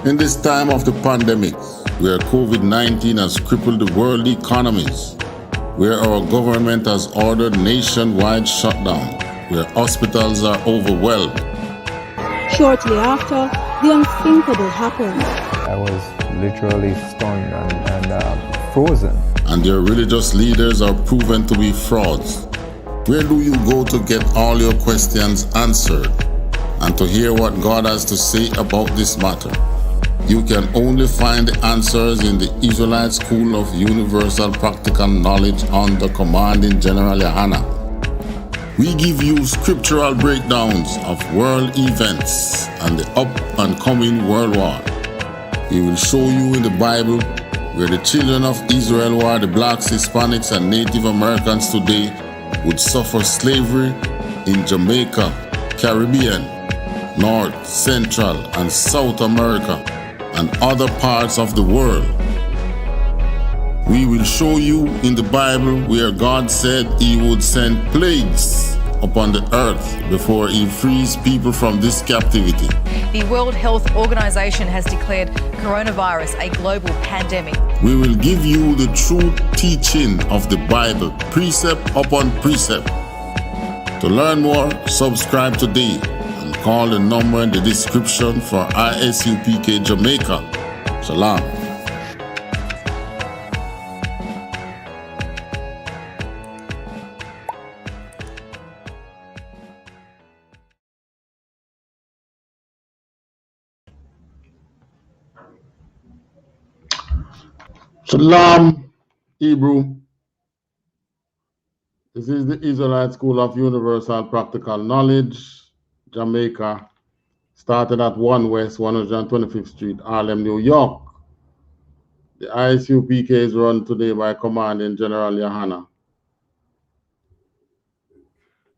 In this time of the pandemic, where COVID-19 has crippled the world economies, where our government has ordered nationwide shutdown, where hospitals are overwhelmed. Shortly after, the unthinkable happened. I was literally stunned and frozen. And their religious leaders are proven to be frauds. Where do you go to get all your questions answered and to hear what God has to say about this matter? You can only find the answers in the Israelite School of Universal Practical Knowledge under Commanding General YAHANNA. We give you scriptural breakdowns of world events and the up and coming world war. We will show you in the Bible where the children of Israel, who are the blacks, Hispanics, and Native Americans today, would suffer slavery in Jamaica, Caribbean, North, Central, and South America, and other parts of the world. We will show you in the Bible where God said He would send plagues upon the earth before He frees people from this captivity. The World Health Organization has declared coronavirus a global pandemic. We will give you the true teaching of the Bible, precept upon precept. To learn more, subscribe today and call the number in the description for I.S.U.P.K Jamaica. Shalom. Shalom, Hebrew. This is the Israelite School of Universal Practical Knowledge, Jamaica. Started at 1 West 125th Street, Harlem, New York. The I.S.U.P.K is run today by Commanding General YAHANNA,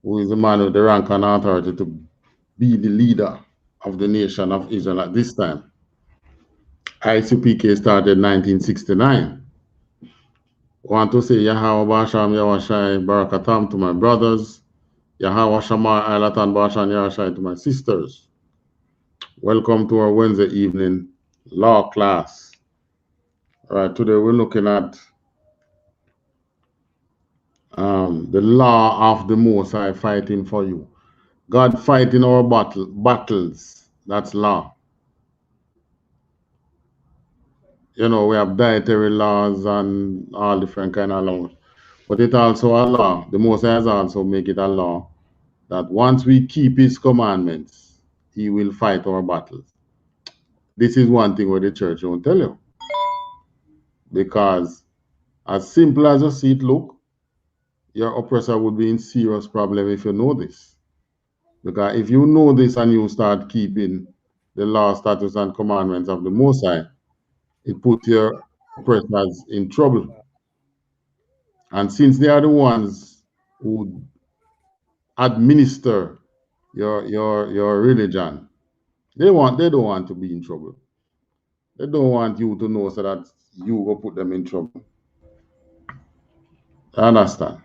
who is the man with the rank and authority to be the leader of the nation of Israel at this time. I.S.U.P.K started in 1969. I want to say Yahweh Basham Yahweh Barakatam to my brothers, Yahweh Shamar Ailatan Bashan Yahweh to my sisters. Welcome to our Wednesday evening law class. All right, today we're looking at the law of the Most High fighting for you. God fighting our battles. That's law. You know, we have dietary laws and all different kind of laws. But it's also a law. The Most High has also make it a law that once we keep His commandments, He will fight our battles. This is one thing where the church won't tell you. Because as simple as you see it look, your oppressor would be in serious problem if you know this. Because if you know this and you start keeping the law, statutes, and commandments of the Most High, it puts your oppressors in trouble. And since they are the ones who administer your religion, they don't want to be in trouble. They don't want you to know so that you will put them in trouble. I understand.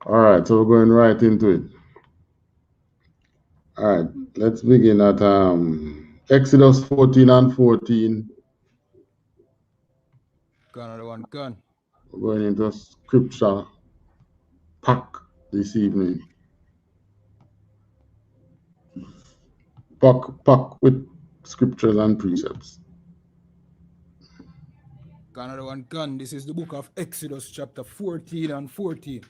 All right, so we're going right into it. All right, let's begin at Exodus 14 and 14. Gun. We're going into scripture pack this evening. Pack with scriptures and precepts. Gun. This is the book of Exodus chapter 14 and 14.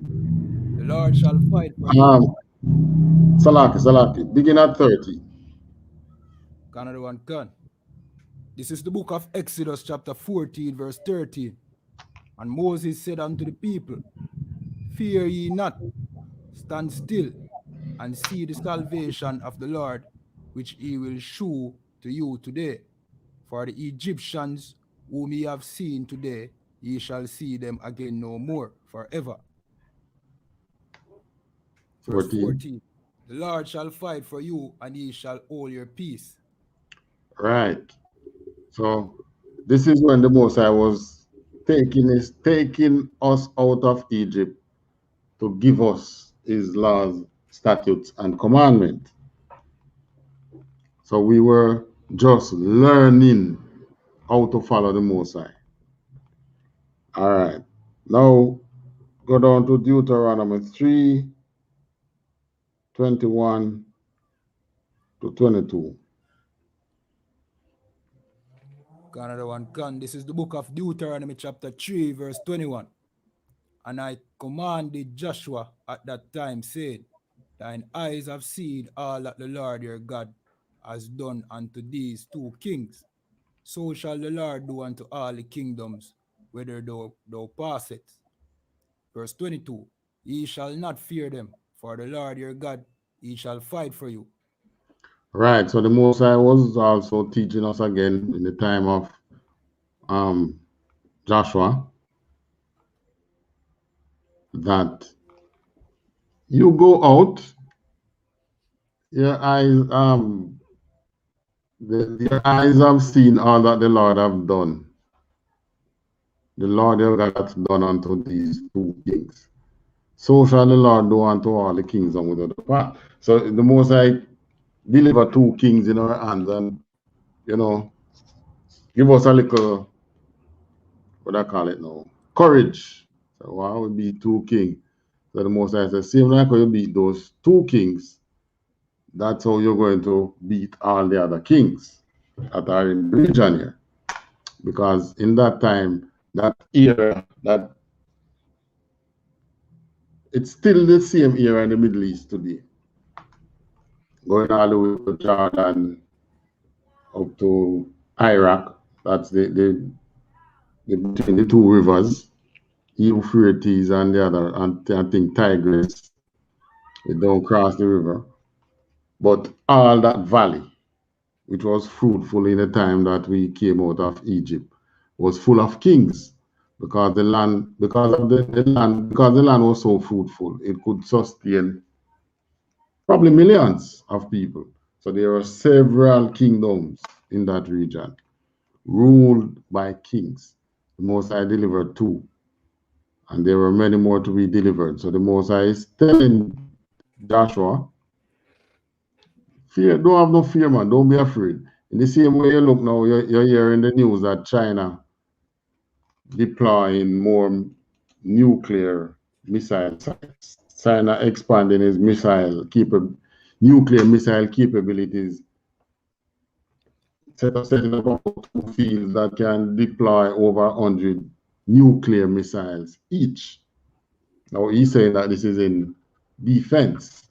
The Lord shall fight for you. Salaki. Begin at 30. Gun. This is the book of Exodus chapter 14 verse 13. And Moses said unto the people, fear ye not, stand still and see the salvation of the Lord, which He will shew to you today. For the Egyptians whom ye have seen today, ye shall see them again no more forever. Verse 14. The Lord shall fight for you, and ye shall hold your peace. Right. So this is when the Most High was taking us out of Egypt to give us His laws, statutes, and commandments. So we were just learning how to follow the Most High. All right. Now go down to Deuteronomy 3:21 to 22. Another one can. This is the book of Deuteronomy chapter 3 verse 21. And I commanded Joshua at that time, saying, thine eyes have seen all that the Lord your God has done unto these two kings. So shall the Lord do unto all the kingdoms, whither thou passest. Verse 22, ye shall not fear them, for the Lord your God, he shall fight for you. Right. So the Most High was also teaching us again in the time of Joshua that you go out, your eyes your eyes have seen all that the Lord have done. The Lord your God hath done unto these two kings. So shall the Lord do unto all the kings on whither they pass. So the Most High deliver two kings in our hands, and give us a little, what I call it now, courage. So why would be two kings? So the Most High says, same like how you beat those two kings, that's how you're going to beat all the other kings that are in the region here. Because in that time, that era, that it's still the same era in the Middle East today. Going all the way to Jordan, up to Iraq, that's the between the two rivers, Euphrates and the other, and I think Tigris. They don't cross the river. But all that valley, which was fruitful in the time that we came out of Egypt, was full of kings, because the land, because the land was so fruitful, it could sustain probably millions of people. So there were several kingdoms in that region, ruled by kings. The Most High delivered two, and there were many more to be delivered. So the Most High is telling Joshua, fear, don't have no fear, man. Don't be afraid. In the same way you look now, you're hearing the news that China deploying more nuclear missile sites. China expanding its nuclear missile capabilities, setting up about two fields that can deploy over 100 nuclear missiles each. Now he's saying that this is in defense.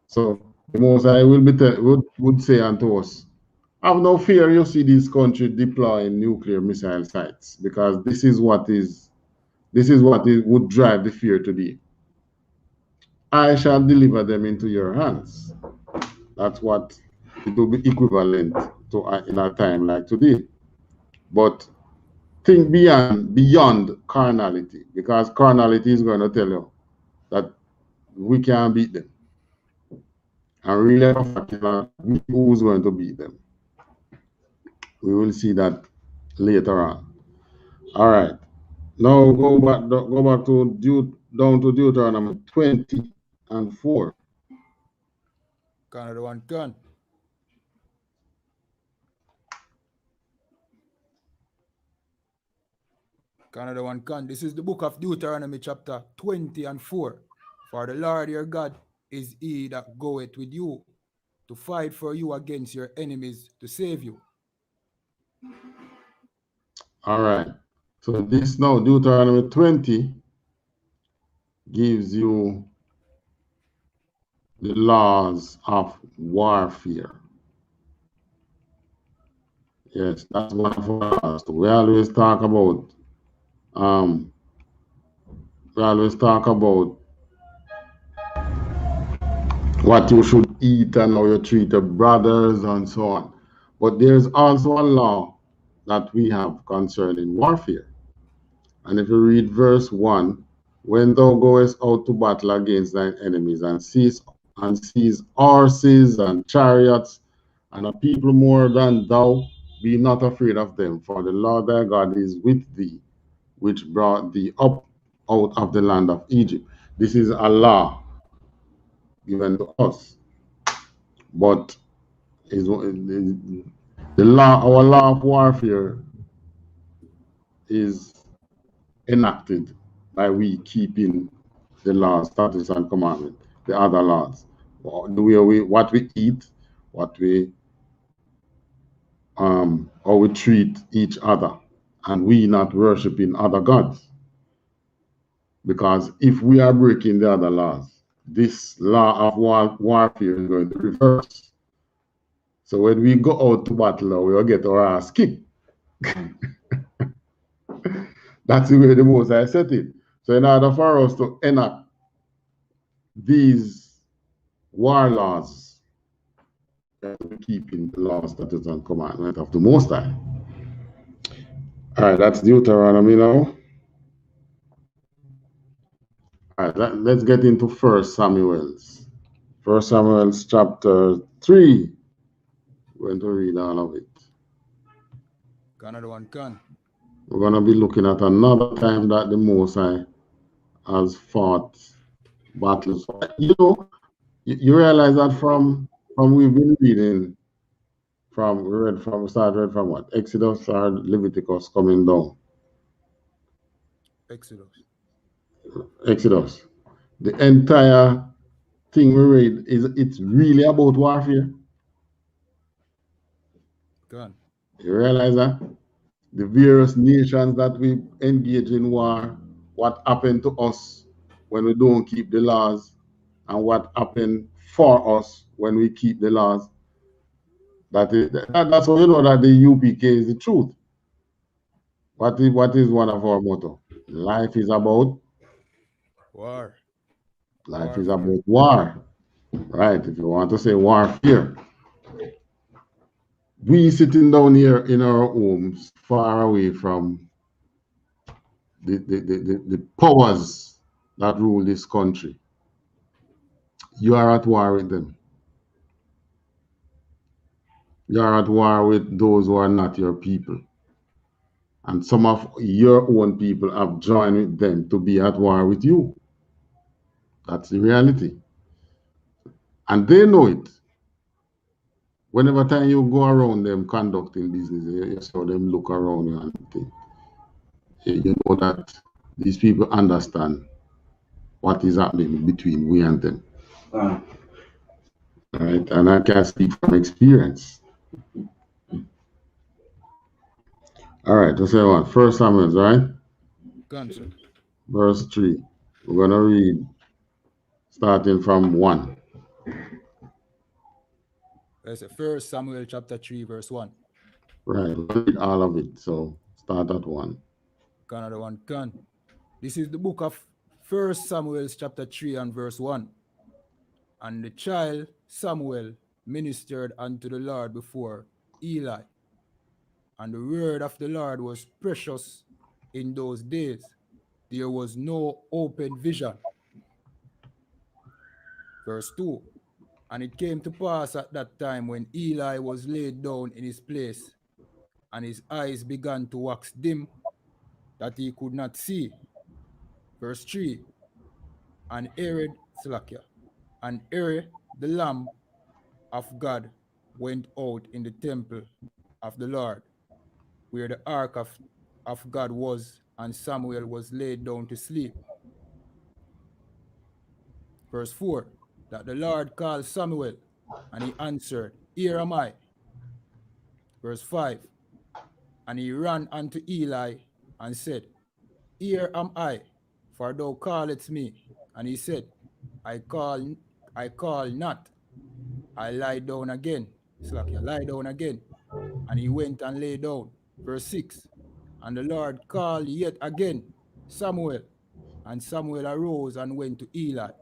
So the Most High would say unto us, have no fear, you see these countries deploying nuclear missile sites, because this is what would drive the fear today. I shall deliver them into your hands. That's what it will be equivalent to in a time like today. But think beyond carnality, because carnality is going to tell you that we can't beat them. And really, who's going to beat them? We will see that later on. All right. Now go back to down to Deuteronomy 20:4. Another one can. Another one can. This is the book of Deuteronomy chapter 20:4. For the Lord your God is he that goeth with you to fight for you against your enemies, to save you. All right. So this now, Deuteronomy 20, gives you the laws of warfare. Yes, that's one of our laws. We always talk about what you should eat and how you treat your brothers and so on. But there's also a law that we have concerning warfare. And if you read verse 1, when thou goest out to battle against thine enemies, and seize horses and chariots, and a people more than thou, be not afraid of them, for the Lord thy God is with thee, which brought thee up out of the land of Egypt. This is a law given to us. But the law. Our law of warfare is enacted by we keeping the laws, statutes, and commandments, the other laws. The way what we eat, what we how we treat each other, and we not worshiping other gods. Because if we are breaking the other laws, this law of warfare is going to reverse. So when we go out to battle, we will get our ass kicked. That's the way the Most High set it. So in order for us to enact these war laws, we have to be keeping the law, statutes, and commandment of the Most High. All right, that's Deuteronomy now. All right, let's get into First Samuel's. First Samuel's chapter 3. We're going to read all of it. Another one can. We're going to be looking at another time that the Most High has fought battles. You know, you realize that from we've been reading we started from what? Exodus or Leviticus coming down? Exodus. The entire thing we read it's really about warfare. Gone. You realize that? The various nations that we engage in war, what happened to us when we don't keep the laws, and what happened for us when we keep the laws. That's how you know that the UPK is the truth. What is one of our motto? Life is about war. Life is about war. Right? If you want to say warfare. We sitting down here in our homes, far away from the powers that rule this country. You are at war with them. You are at war with those who are not your people. And some of your own people have joined with them to be at war with you. That's the reality. And they know it. Whenever time you go around them conducting business, you saw them look around you and think, you know that these people understand what is happening between we and them. All right, and I can speak from experience. All right, let's say what? First Samuel, right? Gone, Verse 3. We're going to read starting from 1. That's First Samuel chapter 3, verse 1. Right, we'll read all of it. So start at 1. Another one can. This is the book of First Samuel chapter 3 and verse 1. And the child Samuel ministered unto the Lord before Eli. And the word of the Lord was precious in those days. There was no open vision. Verse 2. And it came to pass at that time when Eli was laid down in his place, and his eyes began to wax dim, that he could not see. Verse 3. And Aaron, the lamb of God, went out in the temple of the Lord, where the ark of God was, and Samuel was laid down to sleep. Verse 4. That the Lord called Samuel, and he answered, Here am I. Verse 5. And he ran unto Eli and said, Here am I, for thou calledst me. And he said, I call not. I lie down again. Lie down again. And he went and lay down. Verse 6. And the Lord called yet again Samuel. And Samuel arose and went to Eli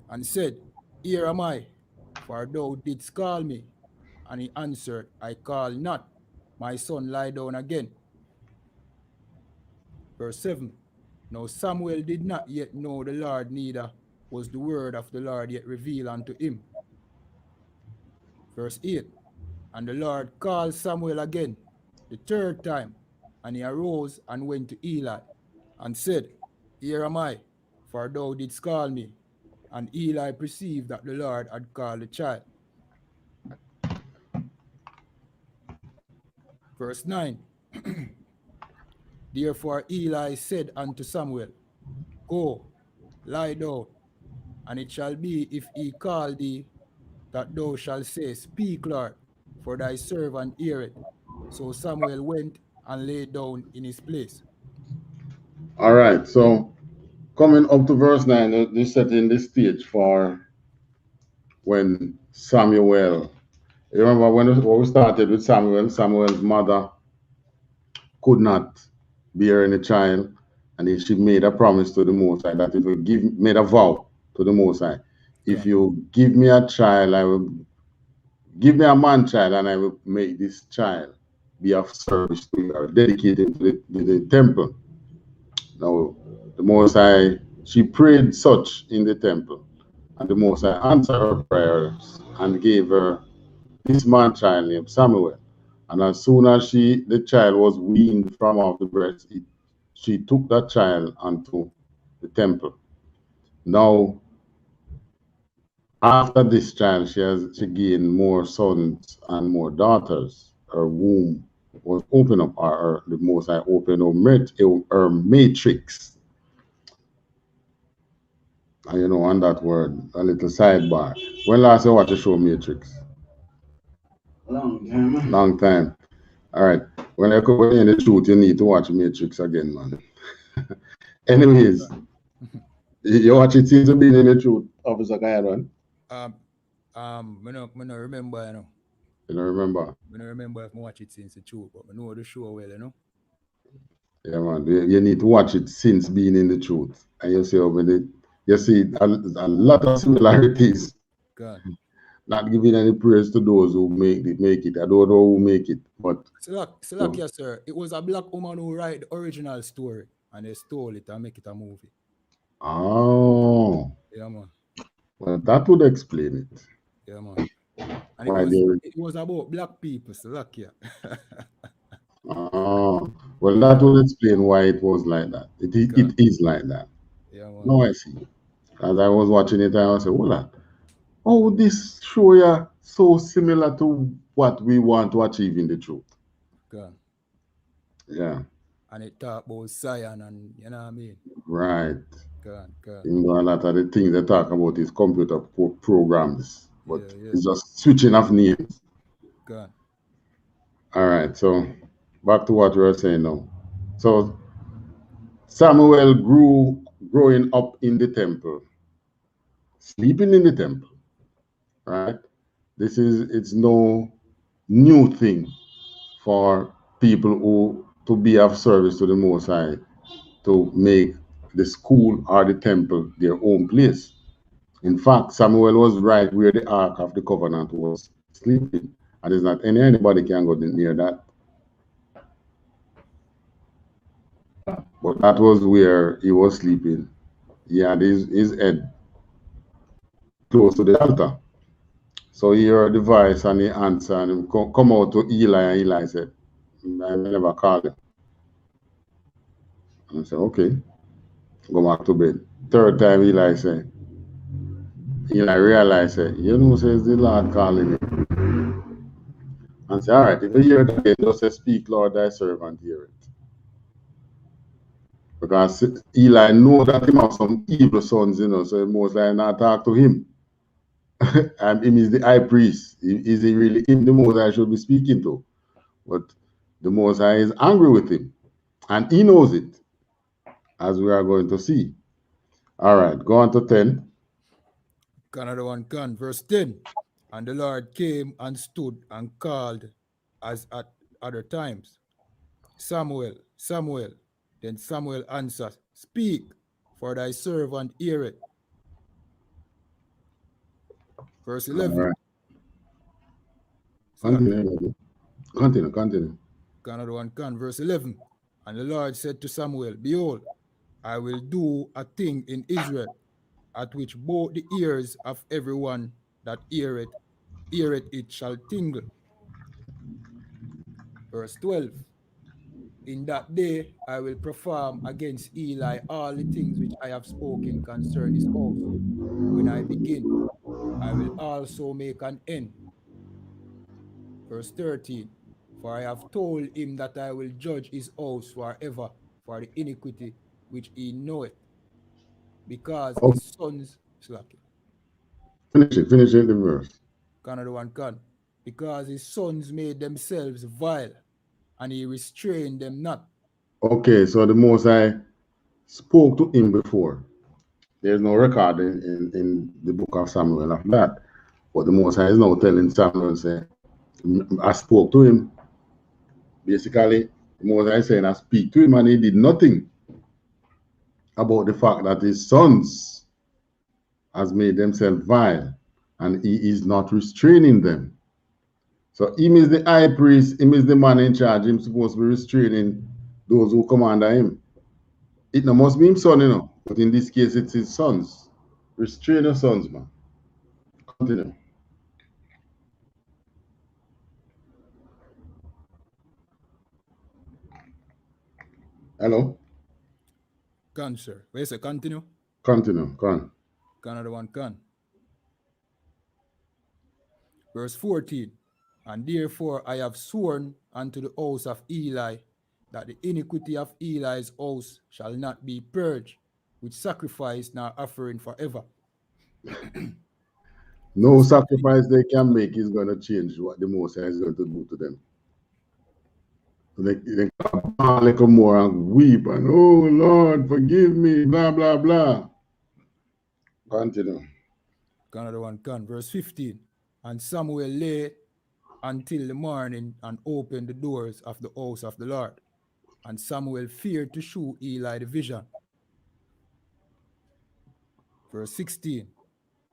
and said, Here am I, for thou didst call me. And he answered, I call not. My son, lie down again. Verse 7. Now Samuel did not yet know the Lord, neither was the word of the Lord yet revealed unto him. Verse 8. And the Lord called Samuel again, the third time, and he arose and went to Eli, and said, Here am I, for thou didst call me. And Eli perceived that the Lord had called the child. Verse 9. Therefore Eli said unto Samuel, Go, lie down, and it shall be, if he call thee, that thou shalt say, Speak, Lord, for thy servant heareth. So Samuel went and lay down in his place. All right, so coming up to verse 9, this setting the stage for when Samuel, you remember when we started with Samuel, Samuel's mother could not bear any child, and she made a promise to the Most High that if you made a vow to the Most High, if you give me a child, I will give me a man child, and I will make this child be of service to you, or dedicated to the temple. Now, the Most High, she prayed such in the temple, and the Most High answered her prayers and gave her this man child named Samuel. And as soon as the child was weaned from off the breast, she took that child unto the temple. Now, after this child, she gained more sons and more daughters. Her womb was opened up, or the Most High opened her matrix. And you know, on that word, a little sidebar. When last you watched the show Matrix? Long time. Long time. All right. When you're in the truth, you need to watch Matrix again, man. Anyways, you watch it since you've been in the truth, Officer Kayadwan? I don't remember, you know. You don't remember? I don't remember if I watch it since the truth, but I know the show well, you know. Yeah, man. You need to watch it since being in the truth. And you see over it. You see a lot of similarities. God. Not giving any praise to those who make it. I don't know who make it, but Yes, sir. It was a black woman who wrote the original story, and they stole it and make it a movie. Oh. Yeah, man. Well, that would explain it. Yeah, man. And it was about black people, Slovakia. Oh, well, that would explain why it was like that. It is like that. Yeah, man. No, I see. As I was watching it, I was saying, well, oh, this show yeah so similar to what we want to achieve in the truth. God. Yeah. And it talk about science, and you know what I mean? Right. God. You know, a lot of the things they talk about is computer programs, but Yeah. it's just switching of names. God. All right, so back to what we were saying now. So Samuel growing up in the temple, sleeping in the temple, right? It's no new thing for people who to be of service to the Most High to make the school or the temple their own place. In fact, Samuel was right where the Ark of the Covenant was sleeping, and there's not anybody can go near that. But that was where he was sleeping. He had his head close to the altar. So he heard the voice and he answered and he come out to Eli, and Eli said, I never called you. And I said, okay, go back to bed. Third time Eli realized, you know, says the Lord calling you. And say, all right, if you hear it again, just say, Speak, Lord, thy servant hear it. Because Eli know that him have some evil sons, you know, so he most likely not talk to him. And him is the high priest. Is he really him the Most High should be speaking to? But the Most High is angry with him. And he knows it, as we are going to see. All right, go on to 10. Another one can. Verse 10. And the Lord came and stood and called as at other times, Samuel, Samuel. Then Samuel answered, Speak, for thy servant heareth. Verse 11. All right. Continue. Another one can. Verse 11. And the Lord said to Samuel, Behold, I will do a thing in Israel, at which both the ears of everyone that heareth it shall tingle. Verse 12. In that day I will perform against Eli all the things which I have spoken concerning his house. When I begin, I will also make an end. Verse 13. For I have told him that I will judge his house forever for the iniquity which he knoweth, because Oh, his sons slacking. finish it, the verse. Another one can. Because his sons made themselves vile, and he restrained them not. Okay, so the Most High spoke to him before. There's no record in the book of Samuel of that. But the Most High is now telling Samuel, say, I spoke to him. Basically, the Most High is saying, I speak to him, and he did nothing about the fact that his sons has made themselves vile, and he is not restraining them. So him is the high priest, him is the man in charge, him supposed to be restraining those who come under him. It no must be his son, you know, but in this case, it's his sons. Restrain your sons, man. Continue. Hello? Can, sir. Where you say continue? Continue, go on. Another one can. Verse 14. And therefore I have sworn unto the house of Eli that the iniquity of Eli's house shall not be purged with sacrifice nor offering forever. No Verse 15. sacrifice they can make is going to change what the Most High is going to do to them. So they come a little more and weep and, oh Lord, forgive me, blah, blah, blah. Continue. Another one can. Verse 15. And Samuel lay until the morning and opened the doors of the house of the Lord. And Samuel feared to shew Eli the vision. Verse 16.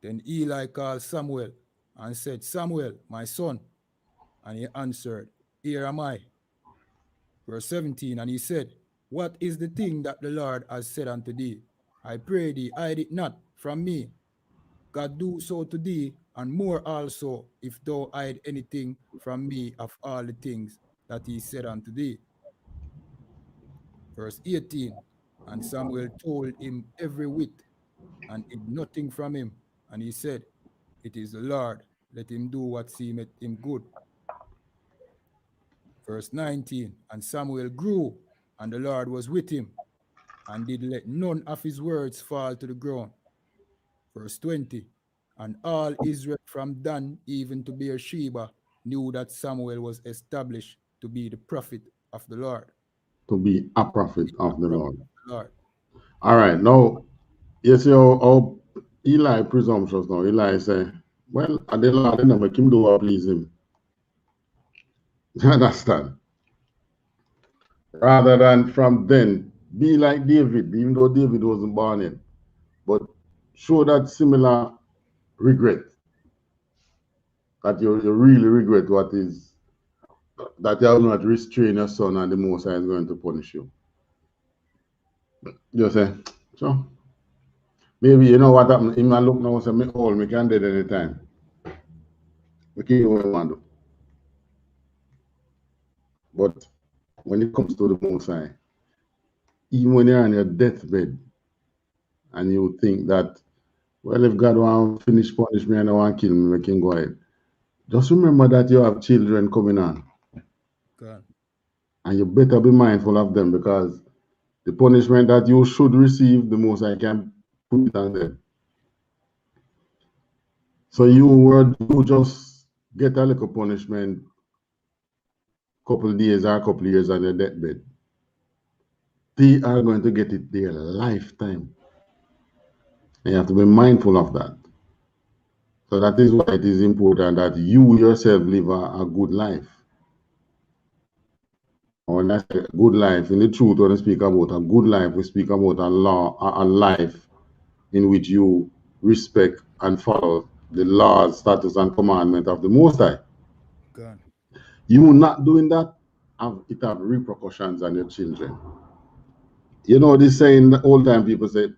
Then Eli called Samuel and said, Samuel, my son. And he answered, Here am I. Verse 17. And he said, What is the thing that the Lord has said unto thee? I pray thee, hide it not from me. God do so to thee, and more also, if thou hide anything from me of all the things that he said unto thee. Verse 18. And Samuel told him every whit, and hid nothing from him. And he said, It is the Lord, let him do what seemeth him good. Verse 19. And Samuel grew, and the Lord was with him, and did let none of his words fall to the ground. Verse 20. And all Israel from Dan even to Beersheba knew that Samuel was established to be the prophet of the Lord. To be a prophet of the Lord. Lord. All right, now, you see how Eli presumptuous now. Eli say, well, at the Lord, I never him do what please him. You understand? Rather than from then, be like David, even though David wasn't born yet, but show that similar regret, that you really regret what is, that you have not restrained your son and the Most High is going to punish you. You say, so maybe you know what happened. Him and look now say me old, me can dead anytime. We can't what we want to do. But when it comes to the Most High, even when you're on your deathbed and you think that, well, if God want to finish punish me and I want to kill me, we can go ahead. Just remember that you have children coming on. God. And you better be mindful of them, because the punishment that you should receive, the Most High can put it on them. So you just get a little punishment couple days or a couple years on your deathbed. They are going to get it their lifetime. And you have to be mindful of that. So that is why it is important that you yourself live a good life. When I say good life, in the truth, when we speak about a good life, we speak about a life in which you respect and follow the laws, statutes, and commandments of the Most High. God. You not doing that, it have repercussions on your children. You know this saying, the old time people say,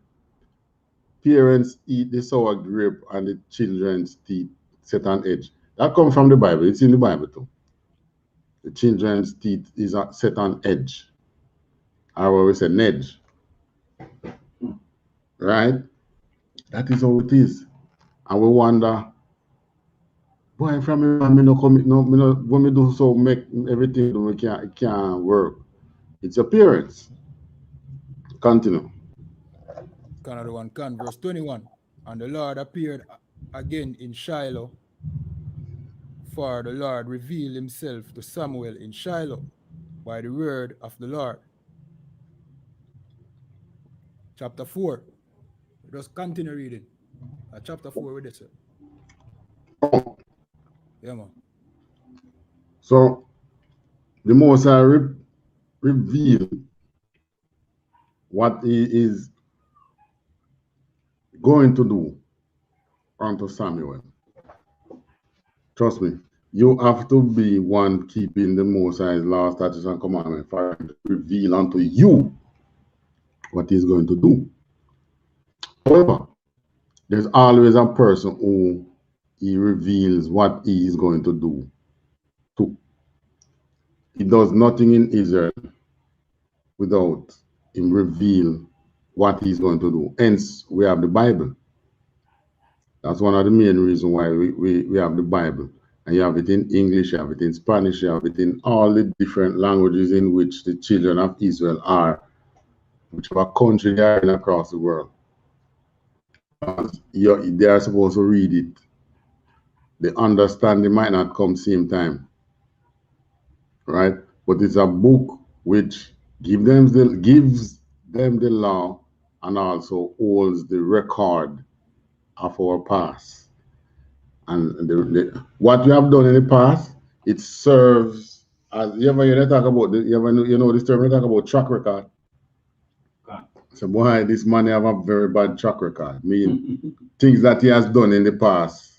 parents eat the sour grape and the children's teeth set on edge. That comes from the Bible. It's in the Bible too. The children's teeth is set on edge. Or we say nedge. Right? That is how it is. And we wonder, Boy, from me no commit no, me no when me do so make everything do it can't work. It's appearance. Continue. Another one can. Verse 21. And the Lord appeared again in Shiloh, for the Lord revealed himself to Samuel in Shiloh by the word of the Lord. Chapter 4. Just continue reading. Chapter 4 with this. Oh, Yeah, man. so the Most High reveal what he is going to do unto Samuel. Trust me, you have to be one keeping the Most High's law, statutes, and commandments for him to reveal unto you what he's going to do. However, there's always a person who he reveals what he is going to do to. He does nothing in Israel without him reveal what he's going to do. Hence, we have the Bible. That's one of the main reasons why we have the Bible. And you have it in English, you have it in Spanish, you have it in all the different languages in which the children of Israel are, whichever country they are in across the world. They are supposed to read it. The understanding might not come same time, right? But it's a book which gives them the law and also holds the record of our past. And what we have done in the past, it serves as you ever hear they talk about you know this term they talk about track record. So boy, this man have a very bad track record. I mean things that he has done in the past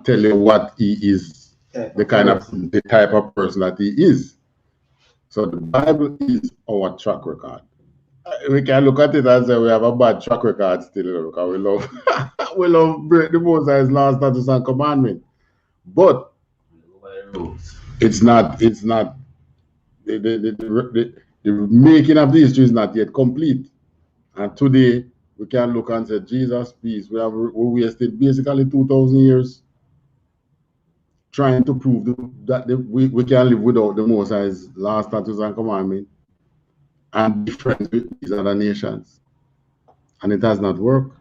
tell you what he is, the type of person that he is. So the Bible is our track record. We can look at it and say we have a bad track record still because we love we love break the Most High's law, statutes, and commandment. But it's not the making of the history is not yet complete. And today we can look and say, Jesus, peace. We wasted basically 2,000 years trying to prove that we can live without the Most High's law, statutes, and commandment and be friends with these other nations. And it has not worked.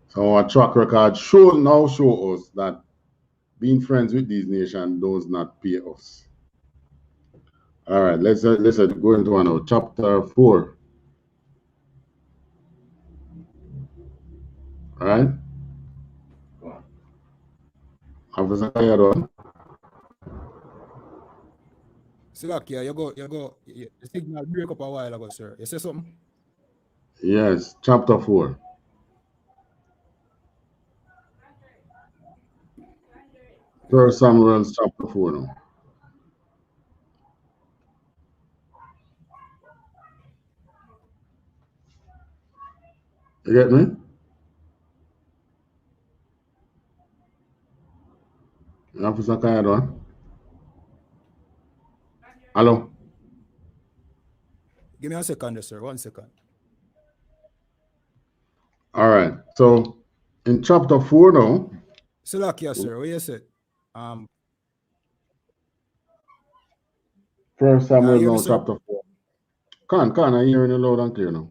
So our track record show us that being friends with these nations does not pay us. All right, let's go into another chapter 4. All right. Officer Kayadon. Silakia, the signal break up a while ago, sir. You say something? Yes, chapter 4. First Samuel chapter 4 now. You get me? Officer Kayadon. Hello? Give me a second, sir. 1 second. All right. So in chapter 4 now. Silakia, sir. What you said? First Samuel now, me, chapter 4. Can I hear you loud and clear now?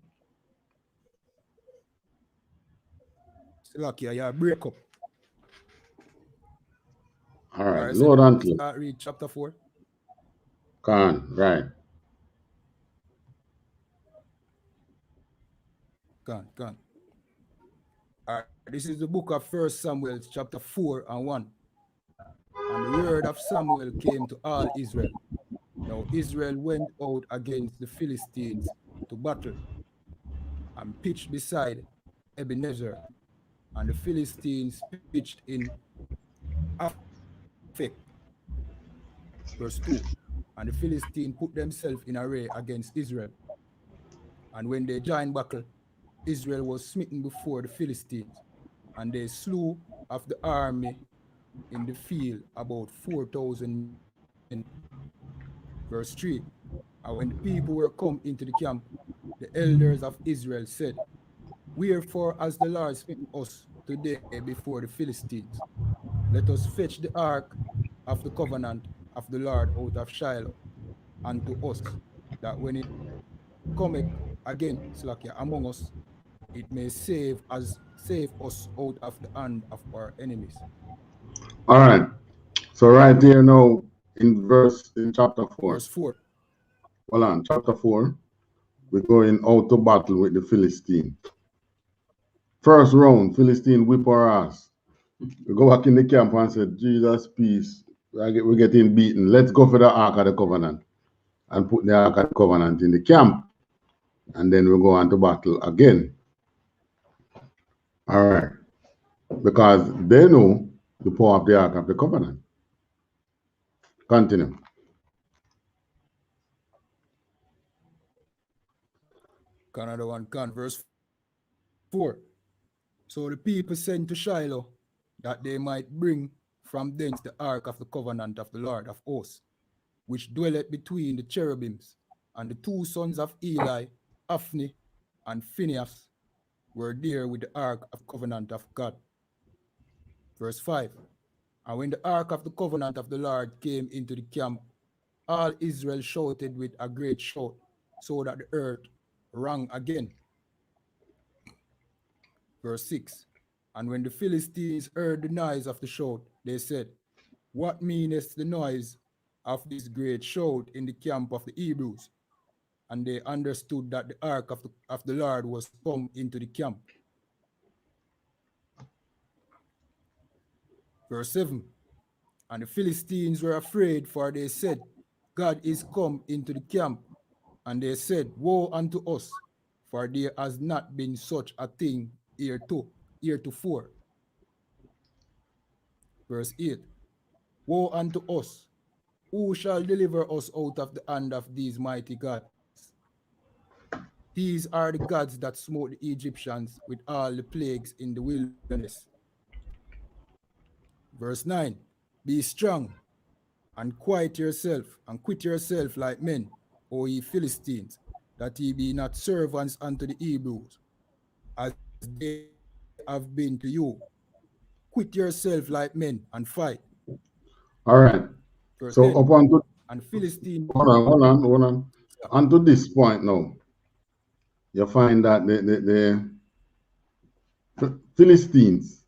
Silakia, yeah, break up. All right, loud and clear. Read chapter 4. Right. Can. All right, this is the book of 1 Samuel, chapter 4 and 1. And the word of Samuel came to all Israel. Now Israel went out against the Philistines to battle and pitched beside Ebenezer. And the Philistines pitched in I.S.U.P.K. Verse 2. And the Philistines put themselves in array against Israel. And when they joined battle, Israel was smitten before the Philistines, and they slew of the army in the field about 4,000 men. Verse 3. And when the people were come into the camp, the elders of Israel said, Wherefore has the Lord smitten us today before the Philistines? let us fetch the ark of the covenant of the Lord out of Shiloh unto us, that when it cometh again, Slakia, among us, it may save us out of the hand of our enemies. All right. So right here now in chapter 4. Verse 4. Hold on, chapter 4. We're going out to battle with the Philistine. First round, Philistine whip our ass. We go back in the camp and say, Jesus, peace. We're getting beaten. Let's go for the Ark of the Covenant and put the Ark of the Covenant in the camp. And then we go on to battle again. All right. Because they know the power of the Ark of the Covenant. Continue. Another one can. Verse 4. So the people sent to Shiloh that they might bring from thence the ark of the covenant of the Lord of hosts, which dwelleth between the cherubims. And the two sons of Eli, Hophni and Phinehas, were there with the ark of the covenant of God. Verse 5. And when the ark of the covenant of the Lord came into the camp, all Israel shouted with a great shout, so that the earth rang again. Verse 6. And when the Philistines heard the noise of the shout, they said, what meaneth the noise of this great shout in the camp of the Hebrews? And they understood that the ark of the Lord was come into the camp. Verse 7. And the Philistines were afraid, for they said, God is come into the camp. And they said, woe unto us, for there has not been such a thing heretofore. Verse 8. Woe unto us, who shall deliver us out of the hand of these mighty gods? These are the gods that smote the Egyptians with all the plagues in the wilderness. Verse 9. Be strong and quiet yourself and quit yourself like men, O ye Philistines, that ye be not servants unto the Hebrews, as they have been to you. Quit yourself like men and fight. All right. Verse So 10. up onto And Philistine. hold on. Unto this point now, you find that the Philistines,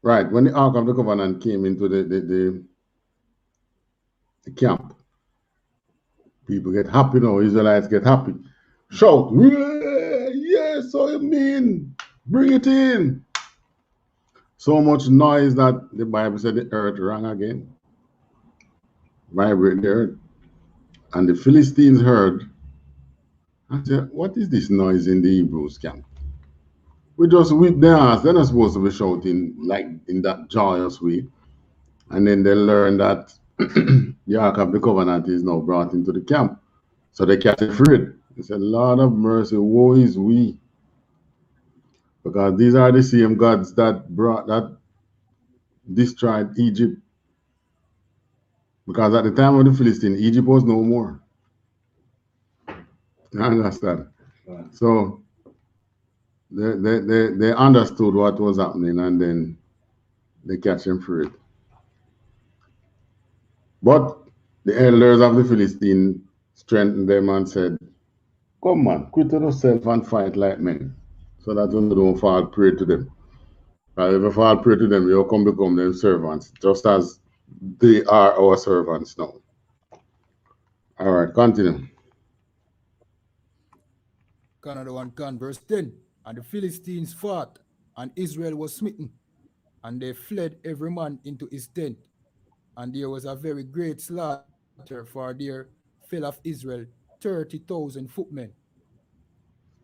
right, when the Ark of the Covenant came into the camp, people get happy now, Israelites get happy. Shout, yes, so you mean, bring it in. So much noise that the Bible said the earth rang again. Vibrate the earth. And the Philistines heard and said, what is this noise in the Hebrews camp? We just whip their ass. They're not supposed to be shouting like in that joyous way. And then they learn that the Ark of the Covenant is now brought into the camp. So they catch afraid. They said, Lord of mercy, woe is we. Because these are the same gods that destroyed Egypt. Because at the time of the Philistines, Egypt was no more. You understand? Right. So they understood what was happening, and then they catch him for it. But the elders of the Philistine strengthened them and said, come on, quit yourself and fight like men, so that you don't fall prey to them. But if you fall prey to them, you'll become their servants, just as they are our servants now. All right, continue. Another one can. Verse 10. And the Philistines fought, and Israel was smitten, and they fled every man into his tent. And there was a very great slaughter, for there fell of Israel 30,000 footmen.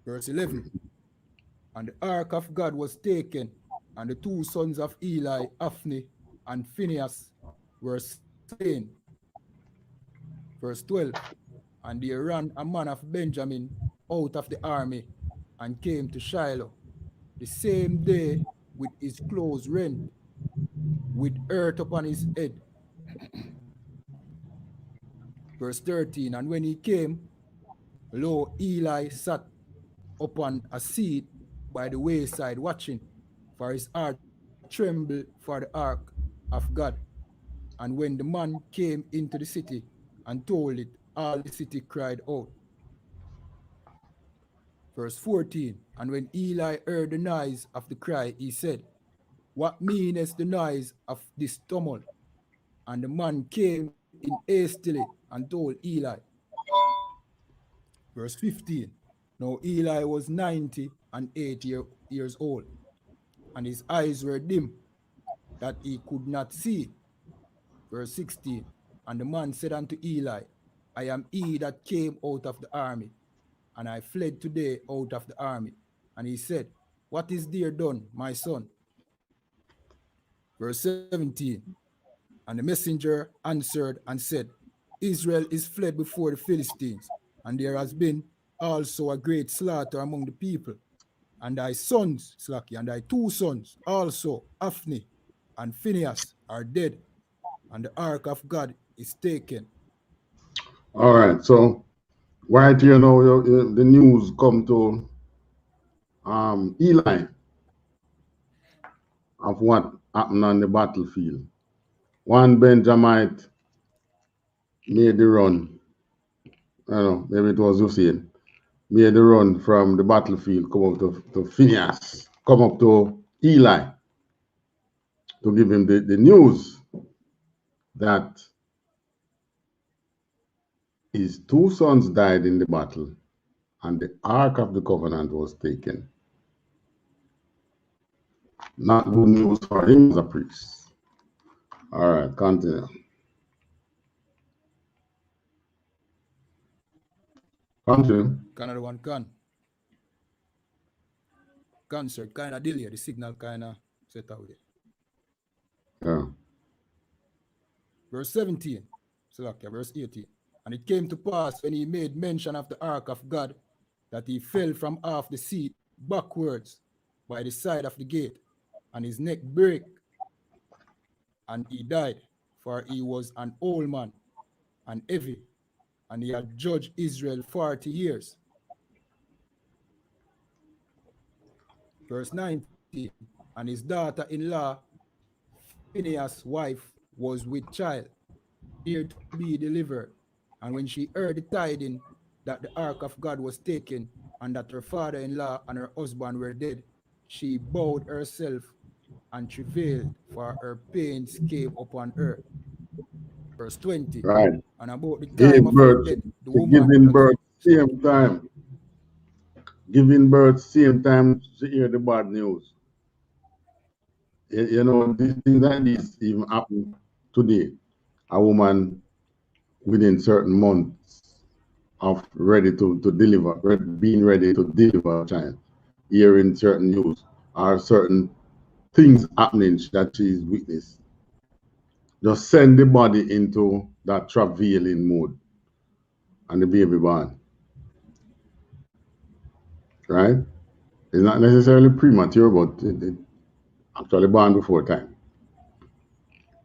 Verse 11. And the ark of God was taken, and the two sons of Eli, Hophni and Phinehas, were slain. Verse 12. And there ran a man of Benjamin out of the army, and came to Shiloh the same day with his clothes rent, with earth upon his head. Verse 13. And when he came, lo, Eli sat upon a seat by the wayside watching, for his heart failed trembled for the ark of God. And when the man came into the city and told it, all the city cried out. Verse 14, and when Eli heard the noise of the cry, he said, what meaneth the noise of this tumult? And the man came in hastily and told Eli. Verse 15, now Eli was 90 and 8 years old, and his eyes were dim, that he could not see. Verse 16, and the man said unto Eli, I am he that came out of the army, and I fled today out of the army. And he said, what is there done, my son? Verse 17, and the messenger answered and said, Israel is fled before the Philistines, and there has been also a great slaughter among the people. And thy sons, Slaki, and thy 2 sons, also Hophni and Phinehas, are dead, and the ark of God is taken. All right, so right here now, the news come to Eli of what happened on the battlefield. One Benjamite made the run. I don't know, maybe it was Hussein. Made the run from the battlefield, come up to Phineas, come up to Eli to give him the news that his 2 sons died in the battle and the Ark of the Covenant was taken. Not good news for him as a priest. All right, continue. Continue. Canada one can. Cancer, kind of delay, the signal kind of set out there. Yeah. Verse 17, Salakia, verse 18. And it came to pass when he made mention of the ark of God that he fell from off the seat backwards by the side of the gate, and his neck brake, and he died, for he was an old man and heavy, and he had judged Israel 40 years. Verse 19, and his daughter-in-law, Phinehas' wife, was with child, here to be delivered. And when she heard the tidings that the ark of God was taken, and that her father-in-law and her husband were dead, she bowed herself and travailed, for her pains came upon her. Verse 20. Right. And about the Gave time of her birth, death, the to woman giving birth same time. Giving birth same time to hear the bad news. You know, these things like this even happen today. A woman within certain months of ready to deliver, being ready to deliver a child, hearing certain news or certain things happening that she's witnessed. Just send the body into that travailing mode and the baby born. Right? It's not necessarily premature, but it actually born before time.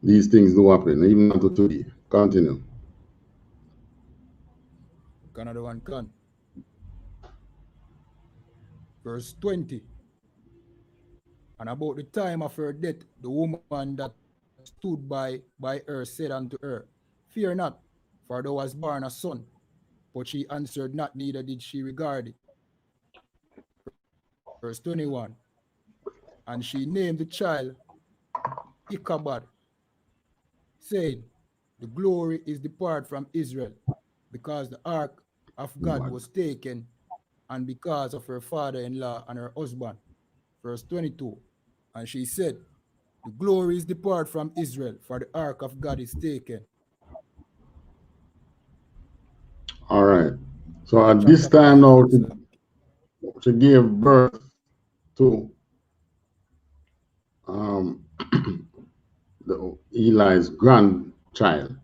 These things do happen, even unto today. Continue. Canada one can. Verse 20. And about the time of her death, the woman that stood by her said unto her, Fear not, for thou hast born a son. But she answered not, neither did she regard it. Verse 21. And she named the child Ichabod, saying, The glory is departed from Israel, because the ark of God was taken, and because of her father-in-law and her husband. Verse 22. And she said, The glory is departed from Israel, for the ark of God is taken. All right. So at this time now, she gave birth to Eli's grandchild.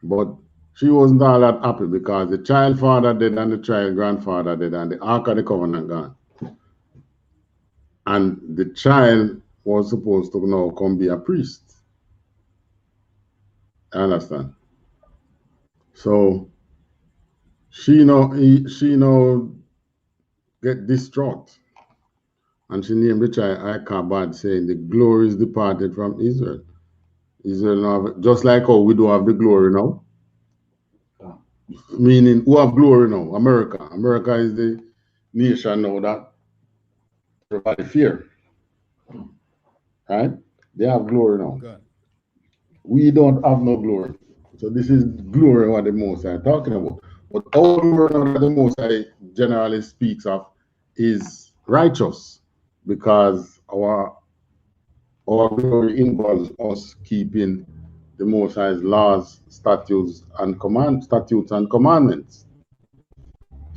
But she wasn't all that happy because the child father dead and the child grandfather dead and the Ark of the Covenant gone. And the child was supposed to now come be a priest. I understand. So she now get distraught And she named the child I.S.U.P.K, saying the glory is departed from Israel. Israel now have, just like how we do have the glory now. Meaning, who have glory now? America. America is the nation now that everybody fear. Right? They have glory now. God. We don't have no glory. So this is glory what the Most High talking about. But all glory now that the Most High generally speaks of is righteous, because our glory involves us keeping the Most High's laws, statutes, and commandments.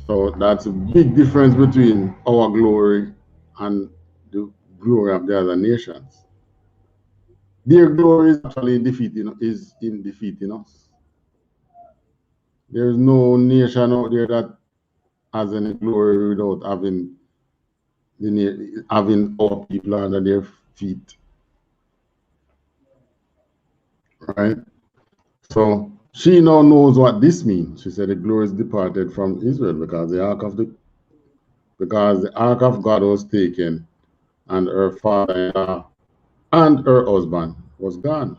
So that's a big difference between our glory and the glory of the other nations. Their glory is actually in defeating us. There's no nation out there that has any glory without having our people under their feet. Right? So she now knows what this means. She said the glory is departed from Israel because the ark of God was taken, and her father-in-law and her husband was gone.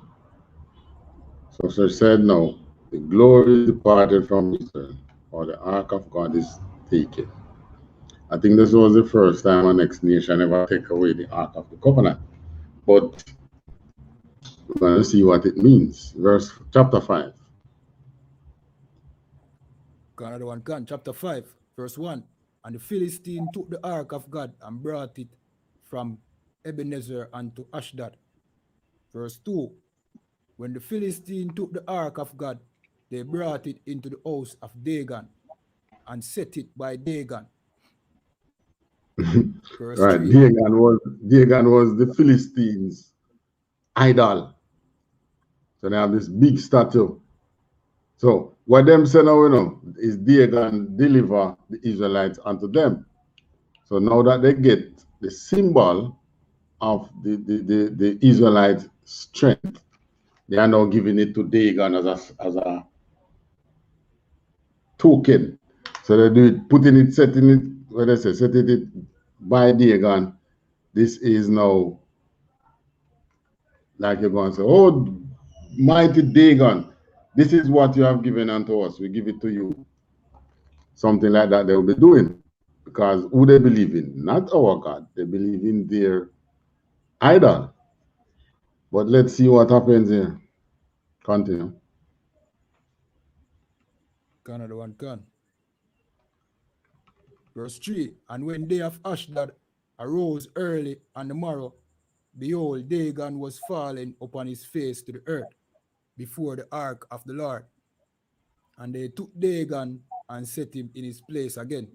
So she said, no, the glory is departed from Israel, or the ark of God is taken. I think this was the first time a next nation ever take away the ark of the covenant. But we're going to see what it means. Chapter 5. Another one, chapter 5, verse 1. And the Philistine took the ark of God and brought it from Ebenezer unto Ashdod. Verse 2. When the Philistine took the ark of God, they brought it into the house of Dagon and set it by Dagon. Verse Right, 3. Dagon was the Philistines' idol. So they have this big statue. So what them say now, is Dagon deliver the Israelites unto them. So now that they get the symbol of the Israelite strength, they are now giving it to Dagon as a token. So they do it, setting it by Dagon. This is now, like you're going to say, oh, mighty Dagon, this is what you have given unto us. We give it to you. Something like that they will be doing. Because who they believe in? Not our God. They believe in their idol. But let's see what happens here. Continue. Another one, Verse 3. And when they of Ashdod arose early on the morrow, behold, Dagon was fallen upon his face to the earth before the ark of the Lord. And they took Dagon and set him in his place again.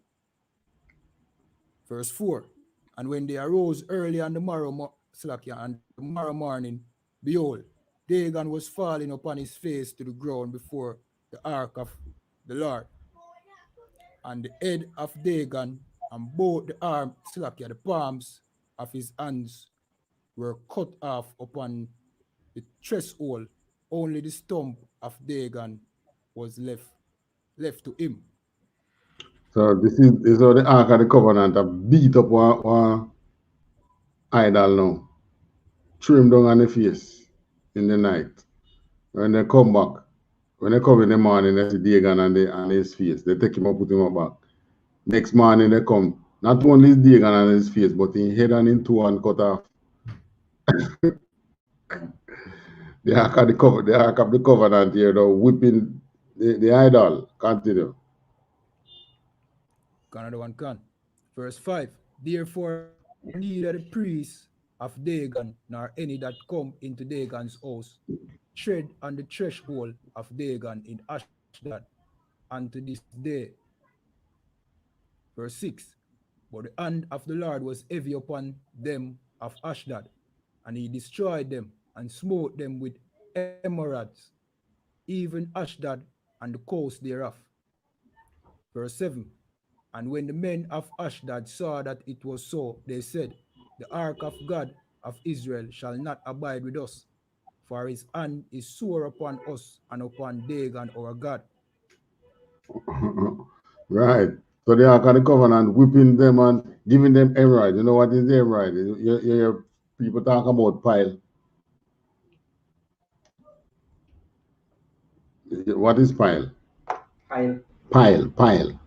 Verse 4. And when they arose early on the morrow morning, behold, Dagon was falling upon his face to the ground before the ark of the Lord. And the head of Dagon and both the palms of his hands were cut off upon the threshold. Only the stump of Dagon was left to him. So this is how the Ark of the Covenant have beat up one idol now. Trim down on the face in the night. When they come back, when they come in the morning, they see Dagon on his face. They take him up, put him up back. Next morning they come. Not only is Dagon on his face, but his head and his toe and cut off. The Ark of the Covenant here, though, whipping the idol. Continue. Another one, Verse 5. Therefore, neither the priests of Dagon nor any that come into Dagon's house tread on the threshold of Dagon in Ashdod unto this day. Verse 6. But the hand of the Lord was heavy upon them of Ashdod, and he destroyed them and smote them with emerods, even Ashdod and the coast thereof. Verse 7. And when the men of Ashdod saw that it was so, they said, the ark of God of Israel shall not abide with us, for his hand is sore upon us and upon Dagon our God. Right. So the Ark of the Covenant whipping them and giving them hemorrhoid. You know what is the hemorrhoid? You hear people talk about pile. What is pile? Pile. Pile, pile.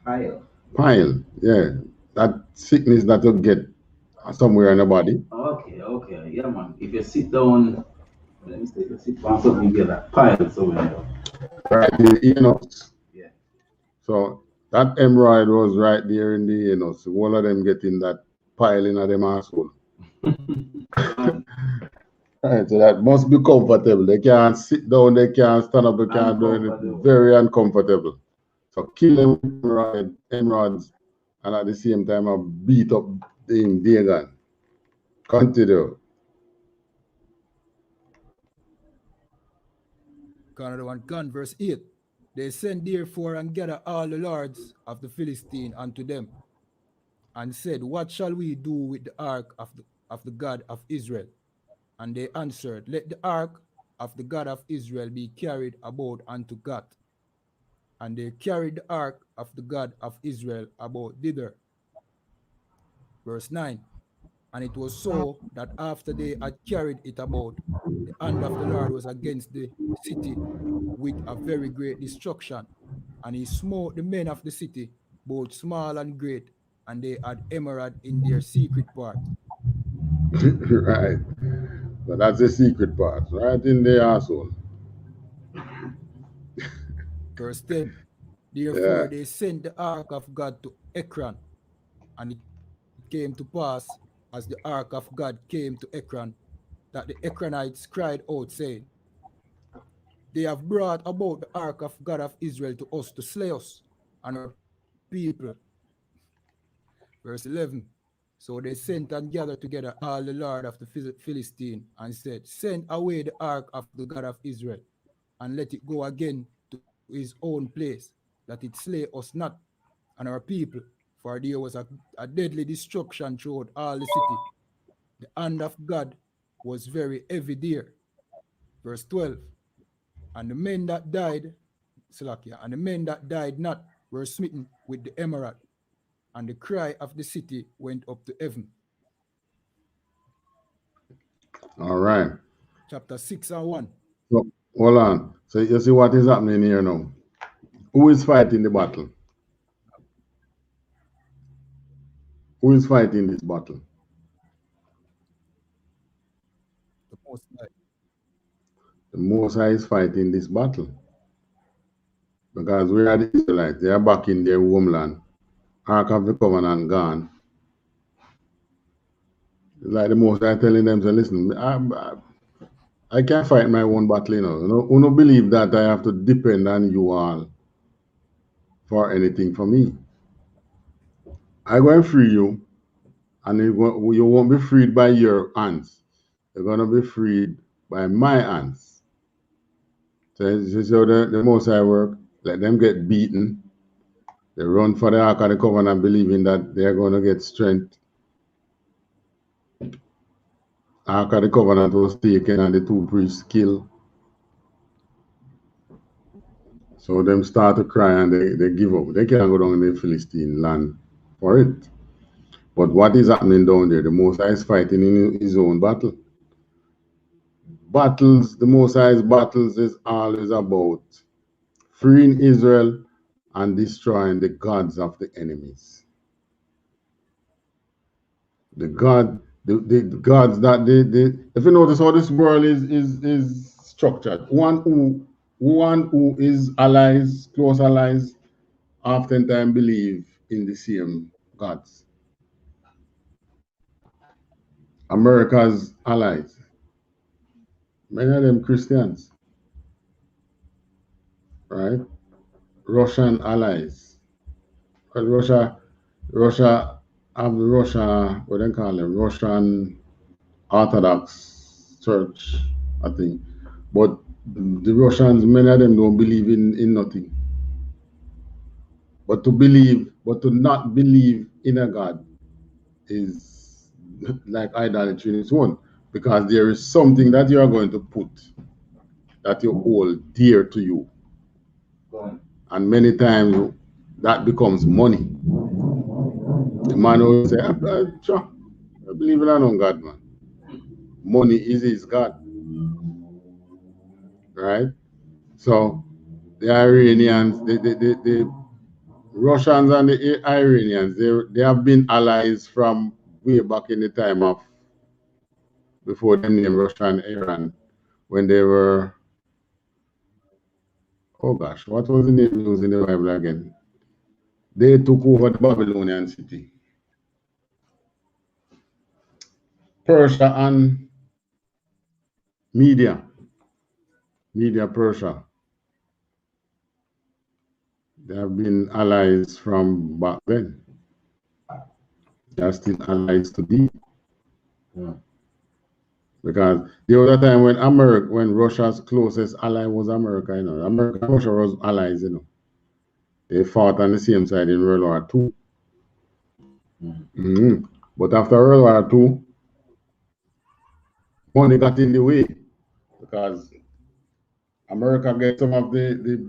Pile. Pile, yeah. That sickness that you get somewhere in the body. Okay, okay. Yeah, man. If you sit down, let me say, if you sit down something, you get that pile somewhere. Right in the anus. Yeah. So that hemorrhoid was right there in the anus. One of them getting that pile in them asshole. Right, so that must be comfortable. They can't sit down, they can't stand up, they can't do anything. Very uncomfortable. So kill them with hemorrhoids, and at the same time I beat up the Dagon. Continue. Another one, gun, verse 8. They sent therefore and gather all the lords of the Philistine unto them, and said, what shall we do with the ark of the God of Israel? And they answered, let the ark of the God of Israel be carried about unto God. And they carried the ark of the God of Israel about thither. Verse 9. And it was so that after they had carried it about, the hand of the Lord was against the city with a very great destruction. And he smote the men of the city, both small and great, and they had emerald in their secret part. Right. So that's the secret part, right in the asshole. Verse 10. Therefore they sent the ark of God to Ekron, and it came to pass, as the ark of God came to Ekron, that the Ekronites cried out, saying, they have brought about the ark of God of Israel to us to slay us and our people. Verse 11. So they sent and gathered together all the lord of the Philistine, and said, send away the ark of the God of Israel, and let it go again to his own place, that it slay us not and our people, for there was a deadly destruction throughout all the city. The hand of God was very heavy there. Verse 12. And the men that died, Salakia, and the men that died not were smitten with the emerald, and the cry of the city went up to heaven. All right. Chapter 6 and 1. So, hold on. So you see what is happening here now? Who is fighting the battle? Who is fighting this battle? The Most High. The Most High is fighting this battle. Because we are the Israelites. They are back in their homeland. Ark of the Covenant gone. It's like the Most High telling them, so listen, I can't fight my own battle, you know. You don't believe that I have to depend on you all for anything for me. I go and free you, and you won't be freed by your hands. You're going to be freed by my hands. So this is how the Most High work. Let them get beaten. They run for the Ark of the Covenant, believing that they're going to get strength. Ark of the Covenant was taken and the two priests killed. So them start to cry and they give up. They can't go down in the Philistine land for it. But what is happening down there? The Most High is fighting in his own battle. Battles, the Most High's battles is always about freeing Israel and destroying the gods of the enemies. The gods that if you notice how this world is structured, one who is allies, close allies, oftentimes believe in the same gods. America's allies, many of them Christians, right? Russian allies. Because Russia have the what they call them, Russian Orthodox Church, I think. But the Russians, many of them don't believe in nothing. But to not believe in a God is like idolatry in its own. Because there is something that you are going to put that you hold dear to you. And many times that becomes money. The man will say, I believe in on God, man. Money is his God. Right? So the Iranians, the Russians and the Iranians, they have been allies from way back in the time of before them named Russia and Iran, when they were, oh gosh, what was the name used in the Bible again? They took over the Babylonian city. Persia and Media Persia. They have been allies from back then. They are still allies today. Because the other time when Russia's closest ally was America, America and Russia was allies, They fought on the same side in World War II. But after World War II, money got in the way because America gets some of the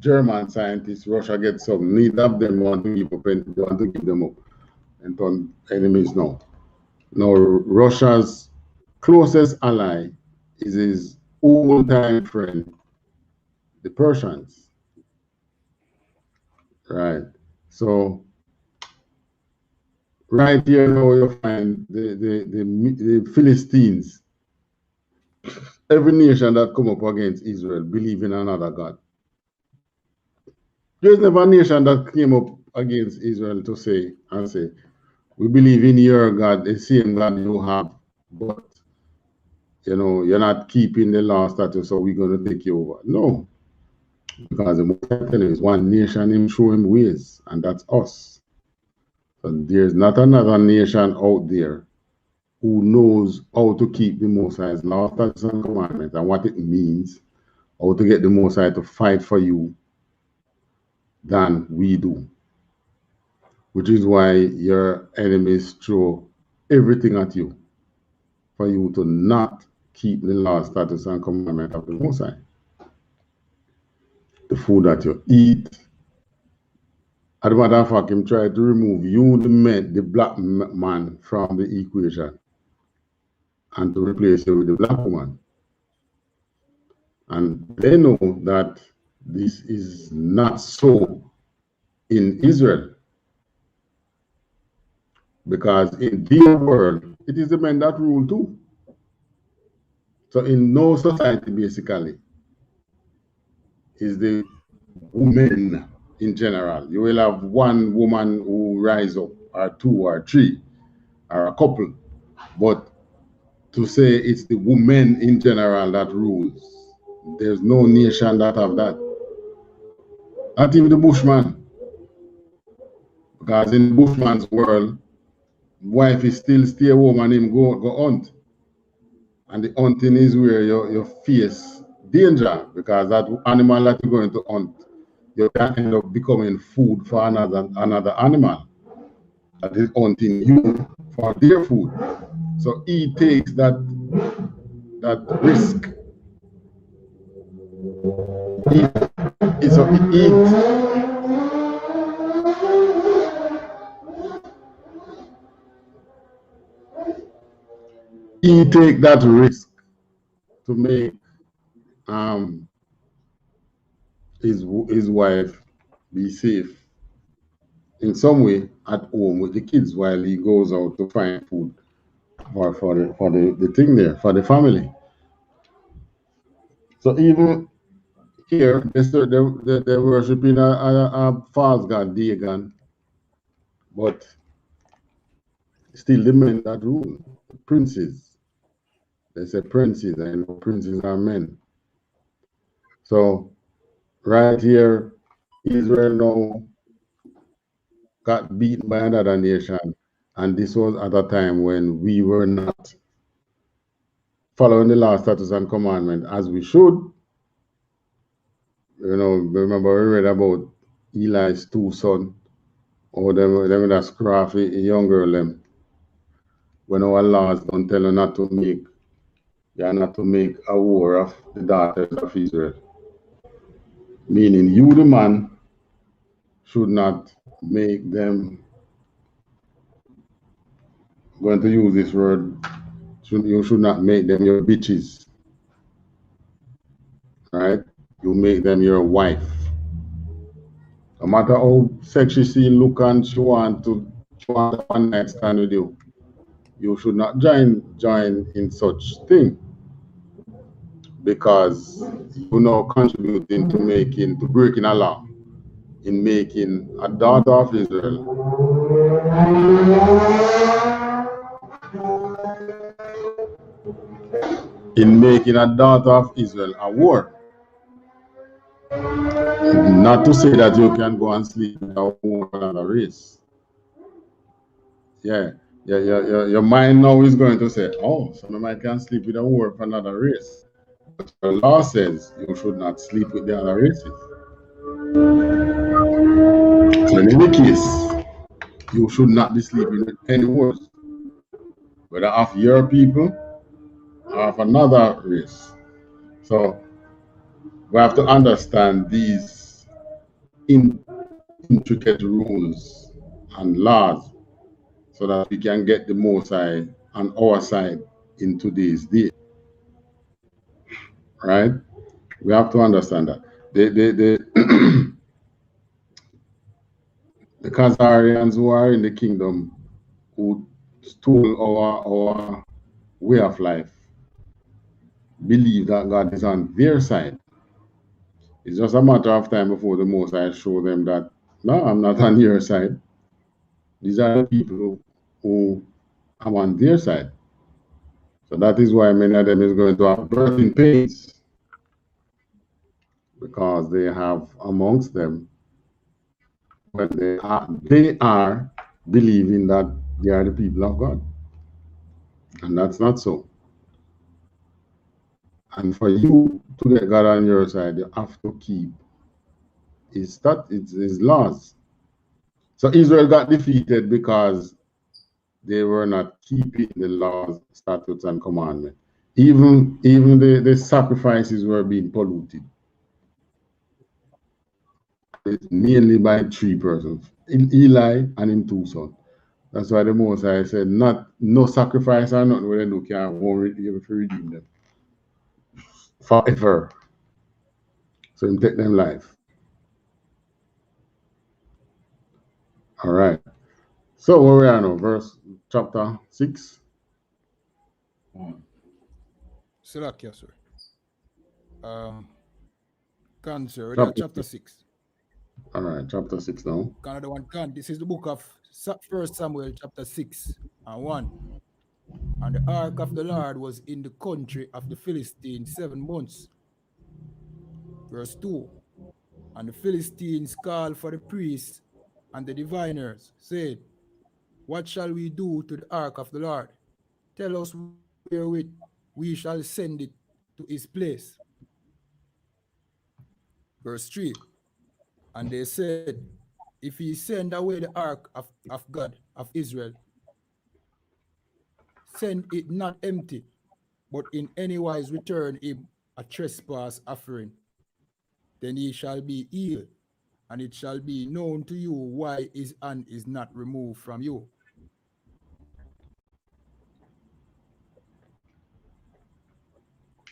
German scientists, Russia gets some. Neither of them want to give them up and turn enemies now. Now Russia's closest ally is his old-time friend, the Persians. Right. So right here now you find the Philistines. Every nation that come up against Israel believe in another God. There's never a nation that came up against Israel to say, we believe in your God, the same God you have, but you're not keeping the law status, so we're going to take you over. No. Because the most I tell you is one nation him show him ways, and that's us. So there's not another nation out there who knows how to keep the Most High's law, statutes, and commandments, and what it means, how to get the Most High to fight for you than we do. Which is why your enemies throw everything at you for you to not keep the law, statutes, and commandments of the Most High. The food that you eat. As a matter of fact, him try to remove you, the black man, from the equation and to replace you with the black woman. And they know that this is not so in Israel. Because in their world, it is the men that rule too. So in no society, basically, is the women in general. You will have one woman who rise up, or two, or three, or a couple. But to say it's the women in general that rules, there's no nation that have that. Not even the Bushman. Because in the Bushman's world, wife is still stay home and him go hunt. And the hunting is where you face danger, because that animal that you're going to hunt, you can end up becoming food for another animal that is hunting you for their food. So he takes that risk. He take that risk to make his wife be safe in some way at home with the kids while he goes out to find food for the thing there, for the family. So even here, they're worshiping a false god, Dagon, but still the men that rule, princes. They say princes, and princes are men. So right here, Israel now got beaten by another nation, and this was at a time when we were not following the law, statutes, and commandment as we should. Remember we read about Eli's two sons, or them that scruffy young girl them. When our laws don't tell you not to make a war of the daughters of Israel. Meaning you, the man, should not make them, I'm going to use this word, you should not make them your bitches, right? You make them your wife. No matter how sexy she look and she want a one night stand with you, you should not join in such thing, because you know contributing to breaking a law, in making a daughter of Israel a whore. Not to say that you can go and sleep with a woman of another race. Yeah. Your mind now is going to say, oh, somebody can sleep with a whore of another race. But the law says you should not sleep with the other races. So in any case, you should not be sleeping with any whores, whether of your people or of another race. So we have to understand these intricate rules and laws so that we can get the Most High on our side in today's day. Right? We have to understand that. The Khazarians who are in the kingdom, who stole our way of life, believe that God is on their side. It's just a matter of time before the Most High show them that, no, I'm not on your side. These are the people who are on their side. So that is why many of them is going to have birthing pains, because they have amongst them, when they are believing that they are the people of God. And that's not so. And for you to get God on your side, you have to keep his laws. So Israel got defeated because they were not keeping the laws, statutes, and commandments. Even the sacrifices were being polluted. It's mainly by 3 persons, in Eli and in 2 sons. That's why the Most High said, no sacrifice or nothing where they do can redeem them forever. So him take them life. All right. So where we are now, chapter 6. Salakia, sir. Cancer, chapter 6. All right, chapter 6 now. Canada one can. This is the book of 1 Samuel, chapter 6 and 1. And the ark of the Lord was in the country of the Philistines 7 months. Verse 2. And the Philistines called for the priests and the diviners, said, what shall we do to the ark of the Lord? Tell us wherewith we shall send it to his place. Verse 3. And they said, if he send away the ark of God of Israel, send it not empty, but in any wise return him a trespass offering. Then he shall be healed, and it shall be known to you why his hand is not removed from you.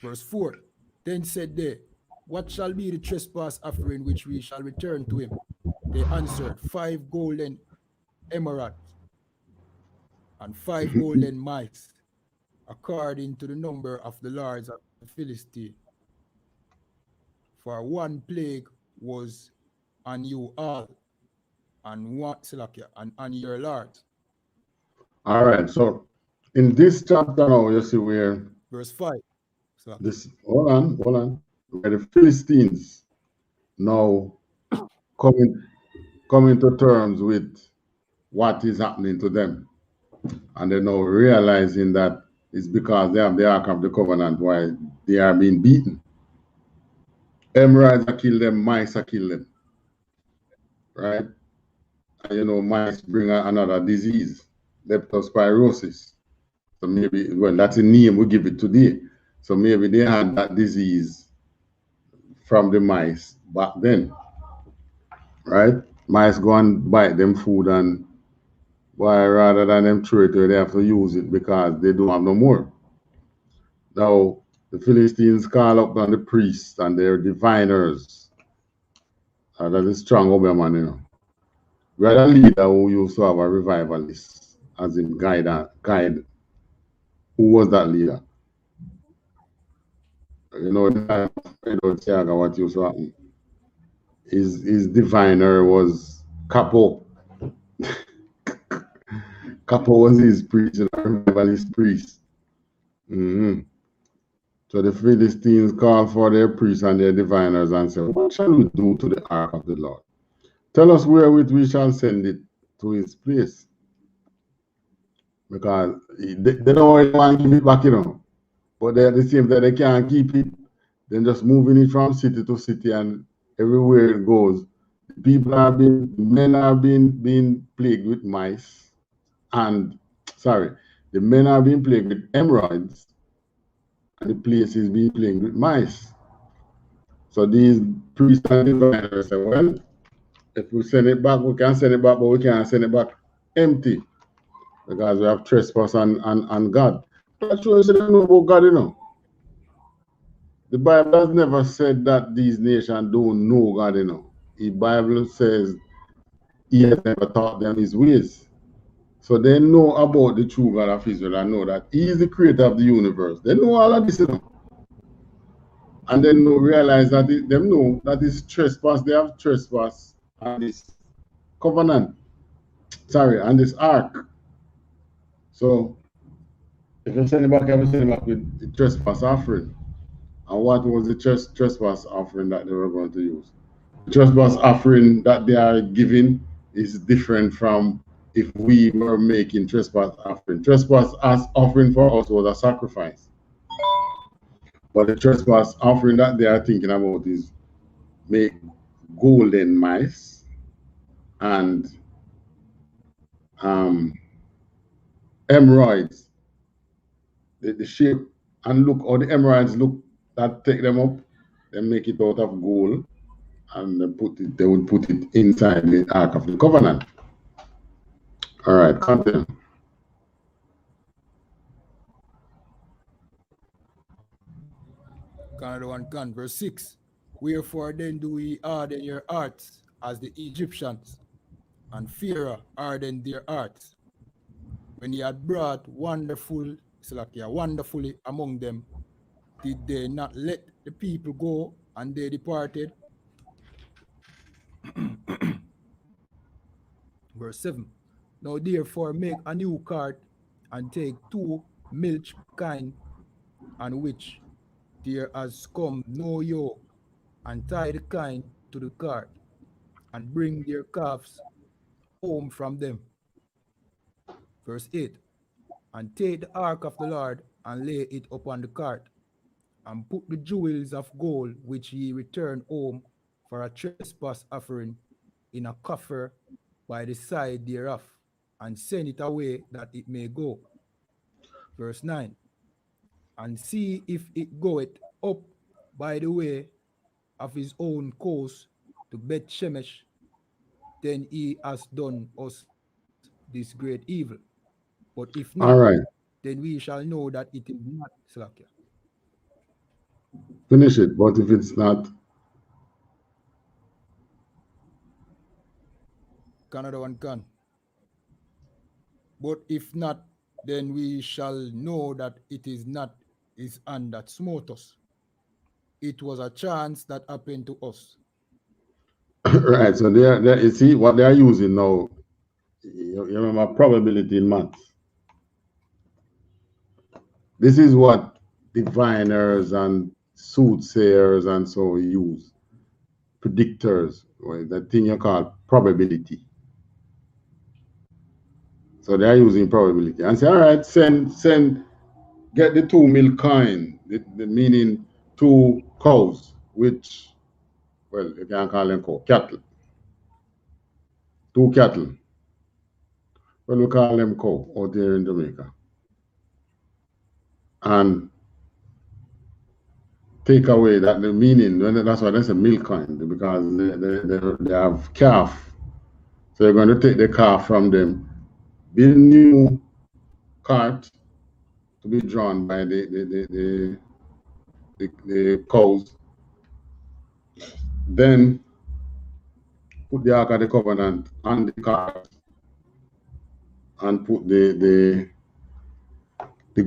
Verse 4. Then said they, what shall be the trespass offering which we shall return to him? They answered, 5 golden emeralds and 5 golden mice, according to the number of the lords of the Philistine. For 1 plague was on you all, and on your lords. All right, so in this chapter now, you see where verse 5. This hold on. Where the Philistines now coming to terms with what is happening to them, and they're now realizing that it's because they have the Ark of the Covenant why they are being beaten. Emeralds are kill them, mice are kill them, right? And mice bring another disease, leptospirosis. So maybe, well, that's a name we give it today. So maybe they had that disease from the mice back then, right? mice go and bite them food, and why rather than them throw it away, they have to use it because they don't have no more. Now the Philistines call up on the priests and their diviners. That is strong over man, you know. We had a leader who used to have a revivalist as in guide. Who was that leader? You know, the time of Edward Tiaga, what used to happen. His diviner was Capo. Capo was his priest, you know, revivalist priest. So the Philistines called for their priests and their diviners and said, what shall we do to the ark of the Lord? Tell us wherewith we shall send it to his place. Because they don't really want to give it back, you know. But at the same time, they can't keep it. Then just moving it from city to city and everywhere it goes. Men are being plagued with mice. And, the men are being plagued with hemorrhoids. And the place is being plagued with mice. So these priests and diviners say, well, if we send it back, we can send it back, but we can't send it back empty. Because we have trespass on God. That's true, they don't know about God, you know. The Bible has never said that these nations don't know God, you know. The Bible says he has never taught them his ways. So they know about the true God of Israel and know that he is the creator of the universe. They know all of this, you know. And then realize that them know that this trespass, they have trespass on this covenant. On this ark. So if you send it back, I will send it back with the trespass offering. And what was the trespass offering that they were going to use? The trespass offering that they are giving is different from if we were making trespass offering. Trespass as offering for us was a sacrifice. But the trespass offering that they are thinking about is make golden mice and hemorrhoids. The shape and look how the hemorrhoids look, that take them up, then make it out of gold, and they would put it inside the Ark of the Covenant. All right, continue. Canada 1 can, verse 6. Wherefore then do ye harden your hearts as the Egyptians, and Pharaoh hardened their hearts. When he had brought wonderfully among them, did they not let the people go, and they departed? Verse 7. Now therefore make a new cart, and take 2 milch kine, on which there has come no yoke, and tie the kine to the cart, and bring their calves home from them. Verse 8. And take the ark of the Lord, and lay it upon the cart, and put the jewels of gold which ye return home for a trespass offering in a coffer by the side thereof, and send it away that it may go. Verse 9. And see if it goeth up by the way of his own coast to Beth Shemesh, then he has done us this great evil. But if not, All right, then we shall know that it is not Slakia. finish it. But if it's not, Canada 1 can. But if not, then we shall know that it is not his hand that smote us. It was a chance that happened to us. right? So you see what they are using now. You remember probability in maths. This is what diviners and soothsayers and so use. Predictors, or the thing you call probability. So they are using probability and say, all right, get the 2 milk coin, the meaning 2 cows, which, well, you can call them cattle. 2 cattle. Well, we call them cow out there in Jamaica. And take away that the meaning, that's why that's a milk coin, because they have calf So you're going to take the calf from them, build new cart to be drawn by the cows, then put the Ark of the Covenant on the cart and put the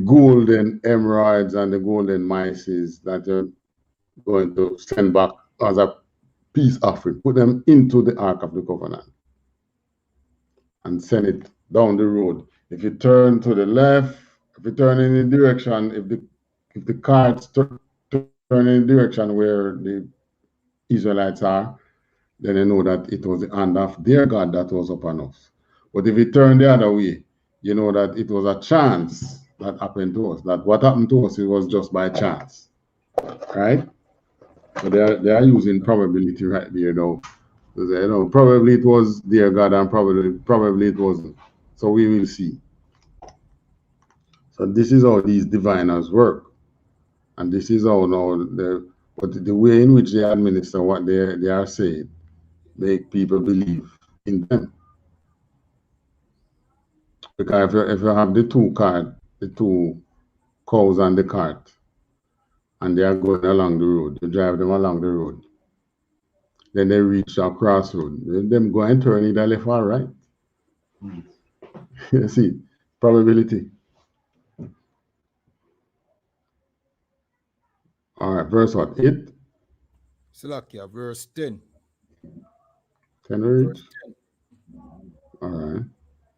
golden emeralds and the golden mices that you're going to send back as a peace offering. Put them into the Ark of the Covenant and send it down the road. If you turn to the left, if you turn in the direction, if the carts turn in the direction where the Israelites are, then they know that it was the hand of their God that was upon us. But if you turn the other way, you know that it was a chance that happened to us. That what happened to us, it was just by chance, right? So they are using probability right there, probably it was their God and probably it wasn't. So we will see. So this is how these diviners work, and this is how now the way in which they administer what they are saying make people believe in them. Because if you have the two cows on the cart, and they are going along the road, you drive them along the road, then they reach a crossroad. Them go and turn either left or right. You see, probability. All right, verse what? 8? Salakia, verse 10. Can we reach? Verse 10. All right.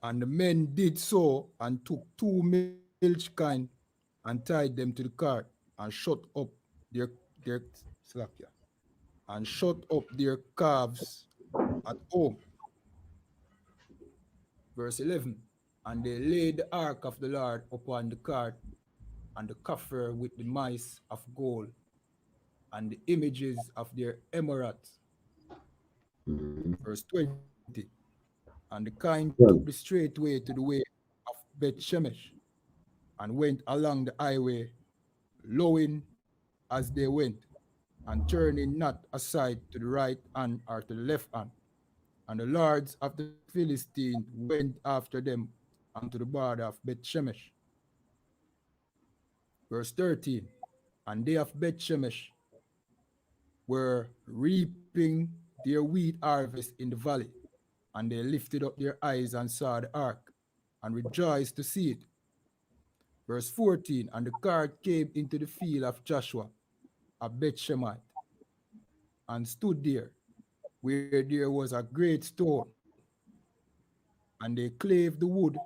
And the men did so and took 2 milch kine and tied them to the cart and shut up their Salakia, and shut up their calves at home. Verse 11. And they laid the ark of the Lord upon the cart and the coffer with the mice of gold and the images of their emeralds. Verse 20. And the kine took the straight way to the way of Beth Shemesh and went along the highway, lowing as they went, and turning not aside to the right hand or to the left hand. And the lords of the Philistines went after them unto the border of Beth Shemesh. Verse 13. And they of Beth Shemesh were reaping their wheat harvest in the valley, and they lifted up their eyes and saw the ark, and rejoiced to see it. Verse 14. And the cart came into the field of Joshua, a Beth Shemite, and stood there, where there was a great stone. And they clave the wood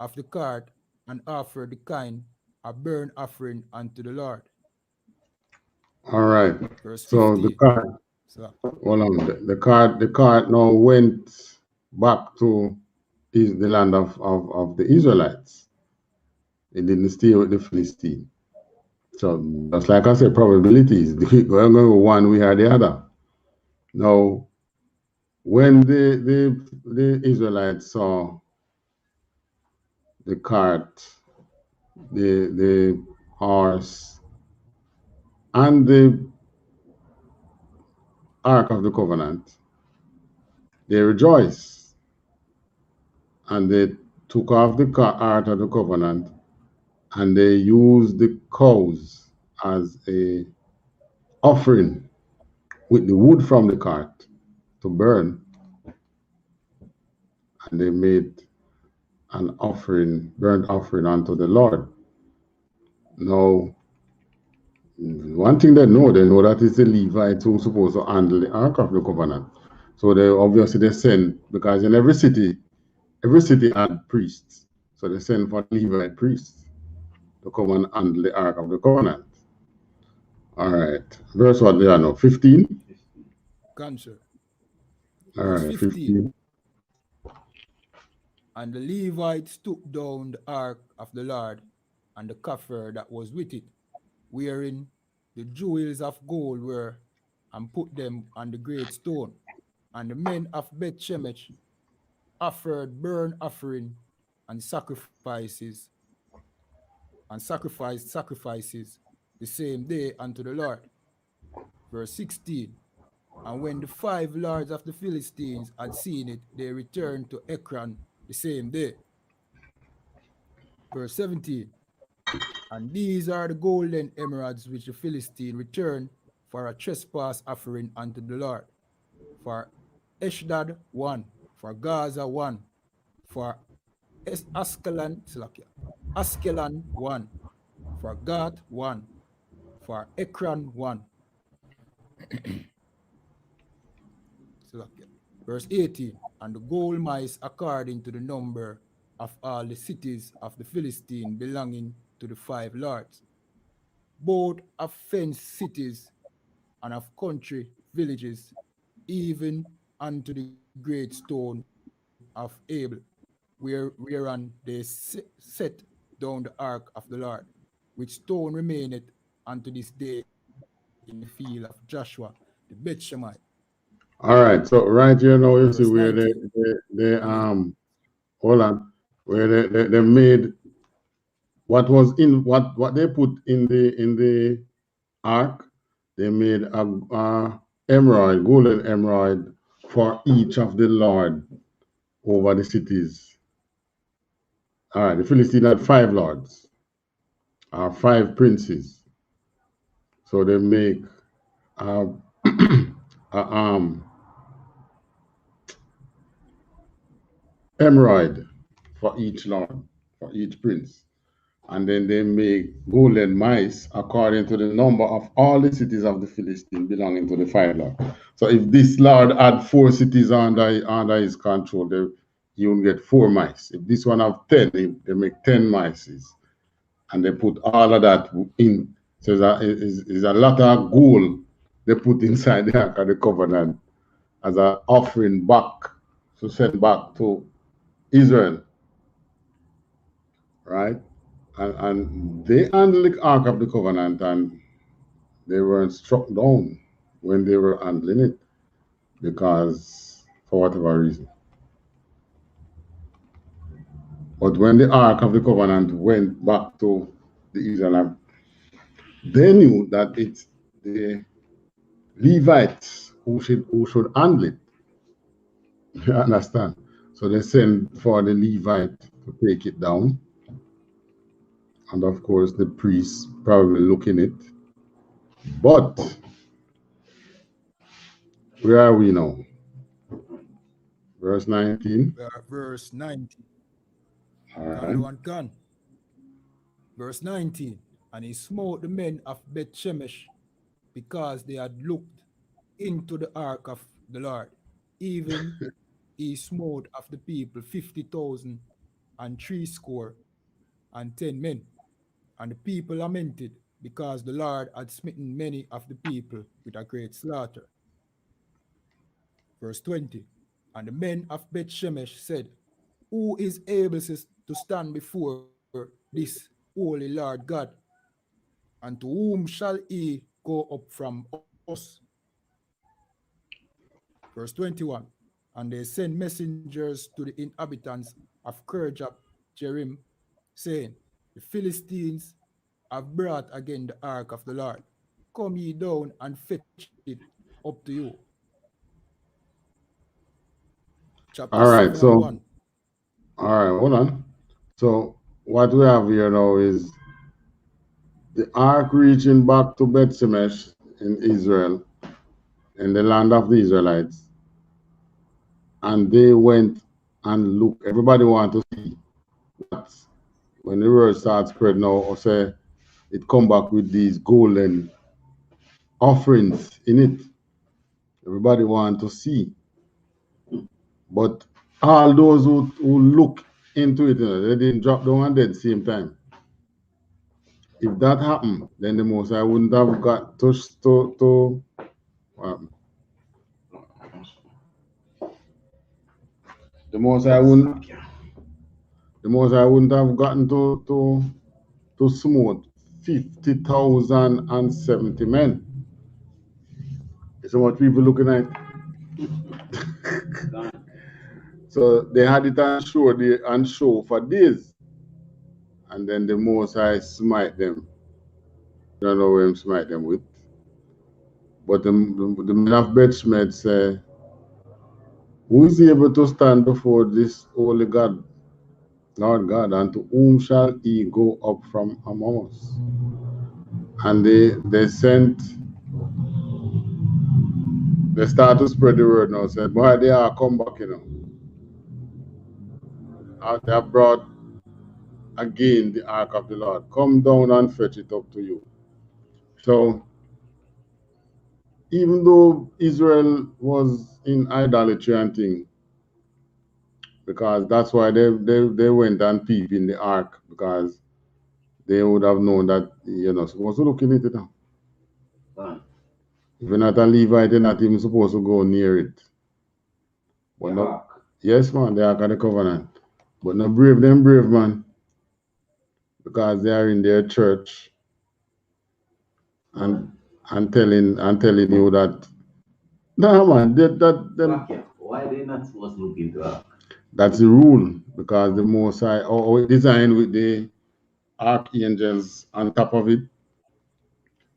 of the cart and offered the kine a burnt offering unto the Lord. All right. Verse So the 15. cart, So, hold on. The cart now went back to the land of the Israelites. It didn't stay with the Philistine. So just like I said, probabilities. We're going to go one way or the other. Now, when the Israelites saw the cart, the horse, and the Ark of the Covenant, they rejoiced, and they took off the Ark of the Covenant, and they used the cows as a offering with the wood from the cart to burn, and they made an offering, burnt offering unto the Lord. Now, one thing they know that it's the Levites who are supposed to handle the Ark of the Covenant. So they send, because in every city had priests. So they send for Levite priests to come and handle the Ark of the Covenant. All right. Verse what they are now? 15? Cancer. All Verse right, 15. 15. And the Levites took down the ark of the Lord and the coffer that was with it, wherein the jewels of gold were, and put them on the great stone. And the men of Beth Shemesh offered burnt offering and sacrifices, and sacrifices the same day unto the Lord. Verse 16. And when the 5 lords of the Philistines had seen it, they returned to Ekron the same day. Verse 17. And these are the golden emeralds which the Philistine returned for a trespass offering unto the Lord. For Ashdod 1, for Gaza 1, for Askelon 1, for Gath 1, for Ekron 1. Verse 18. And the gold mice according to the number of all the cities of the Philistine belonging to the 5 lords, both of fenced cities and of country villages, even unto the great stone of Abel, whereon they set down the ark of the Lord, which stone remaineth unto this day in the field of Joshua the Bethshemite. All right, so right here now you Verse see where 19. they hold on, where they made what was in what they put in the ark. They made a emerald, golden emerald for each of the lord over the cities. All right, the Philistine had 5 lords, 5 princes. So they make a, a emerald for each lord, for each prince. And then they make golden mice according to the number of all the cities of the Philistine belonging to the 5 lords. So if this lord had 4 cities under his control, he will get 4 mice. If this one have 10, they make 10 mice. And they put all of that in. So it's a lot of gold they put inside the Ark of the Covenant as an offering back to send back to Israel. Right? And they handled the Ark of the Covenant and they weren't struck down when they were handling it because for whatever reason. But when the Ark of the Covenant went back to the Israelites, they knew that it's the Levites who should handle it. You understand? So they send for the Levite to take it down. And of course the priests probably looking it. But where are we now? Verse 19. Verse 19. All right. Verse 19. And he smote the men of Beth Shemesh because they had looked into the ark of the Lord. Even he smote of the people 50,000 and 70 men. And the people lamented because the Lord had smitten many of the people with a great slaughter. Verse 20. And the men of Beth Shemesh said, who is able to stand before this holy Lord God? And to whom shall he go up from us? Verse 21. And they sent messengers to the inhabitants of Kirjath Jearim, saying, the Philistines have brought again the ark of the Lord. Come ye down and fetch it up to you. Chapter All 7 right. and So 1. all right, hold on. So what we have here now is the ark reaching back to Beth Shemesh in Israel, in the land of the Israelites. And they went and looked. Everybody wanted to see what, when the word starts spread now, or say it come back with these golden offerings in it. Everybody want to see. But all those who look into it, they didn't drop down and dead at the same time. If that happened, then the Most High wouldn't have got to the Most High wouldn't have gotten to smooth 50,070 men. So much people looking at. So they had it on show for days. And then the Most High smite them. Don't know where him smite them with. But the men of Bethsmed say, who is able to stand before this holy God, Lord God, and to whom shall he go up from among us? And they start to spread the word now. Said, boy, they are come back, you know. They have brought again the ark of the Lord. Come down and fetch it up to you. So even though Israel was in idolatry and thing, because that's why they went and peeped in the ark, because they would have known that you're not supposed to look in it now. If you're not a Levite, you're not even supposed to go near it. But no, yes, man, the ark of the covenant. But no brave them brave, man, because they are in their church and telling you that no, man, why they not supposed to look into that? That's the rule, because the Most High designed with the archangels on top of it.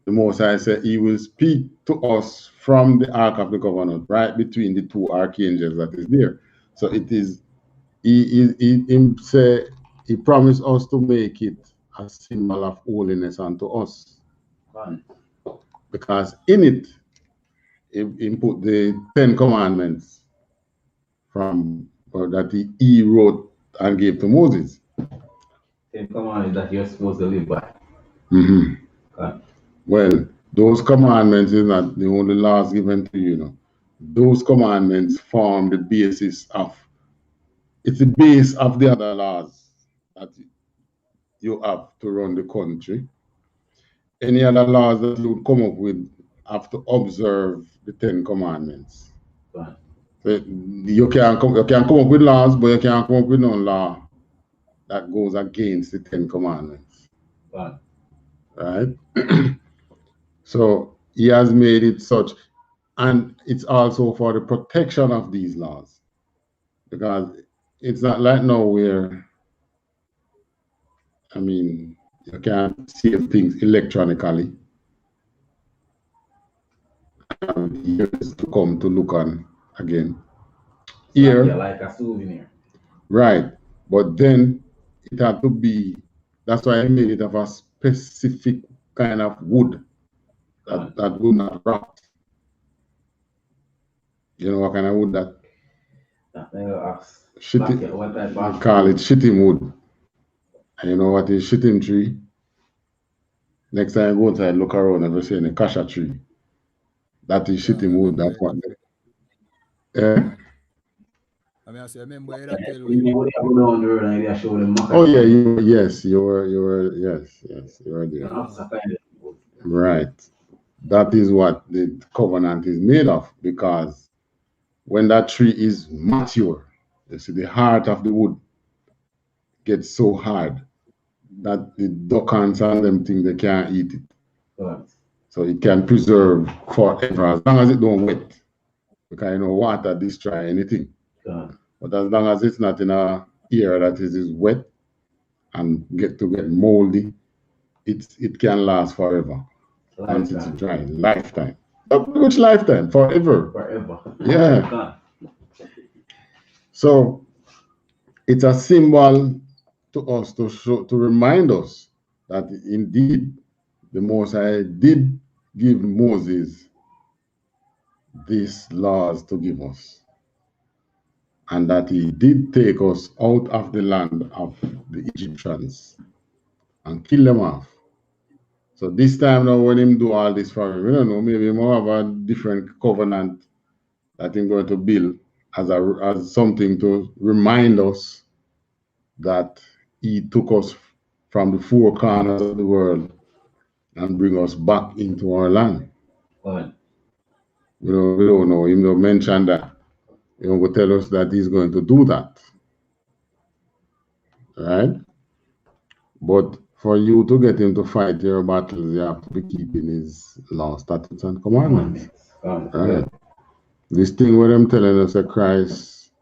The Most High said he will speak to us from the Ark of the Covenant, right between the two archangels that is there. So it is, he promised us to make it a symbol of holiness unto us. Fun. Because in it, he put the 10 Commandments that he wrote and gave to Moses. 10 Commandments that you're supposed to live by. Mm-hmm. Fun. Well, those commandments is not the only laws given to you, know. Those commandments form the basis of, it's the base of the other laws that you have to run the country. Any other laws that you would come up with have to observe the 10 commandments. Right. So you can come up with laws, but you can't come up with no law that goes against the 10 commandments. Right? So he has made it such, and it's also for the protection of these laws, because it's not like now where, I mean, you can't save things electronically. Years to come to look on again. Here, like a souvenir. Right, but then it had to be, that's why I made it of a specific kind of wood that would not rot. You know what kind of wood that? We call it shittim wood. And you know what is shittim tree? Next time you go inside, look around, ever see any kasha tree. That is shittim wood. That's what. I mean, I say, remember I tell you. Oh yeah, you were yes, you were there. Right. That is what the covenant is made of, because when that tree is mature, you see the heart of the wood gets so hard that the ducks and them things, they can't eat it. Right. So it can preserve forever as long as it don't wet. Because you know water destroy anything. Right. But as long as it's not in a area that is wet and get moldy, it can last forever. Once it's dry. Lifetime. Which lifetime? Forever. Forever. Yeah. So it's a symbol to us to remind us that indeed the Most High did give Moses these laws to give us, and that he did take us out of the land of the Egyptians and kill them off. So this time now, when him do all this for him, we don't know, maybe he might have a different covenant that he's going to build as something to remind us that he took us from the four corners of the world and bring us back into our land. Right. We don't know. Him don't mention that. He will tell us that he's going to do that. Right? But for you to get him to fight your battles, you have to be keeping his law, statutes, and commandments. Right? This thing where I'm telling us that Christ,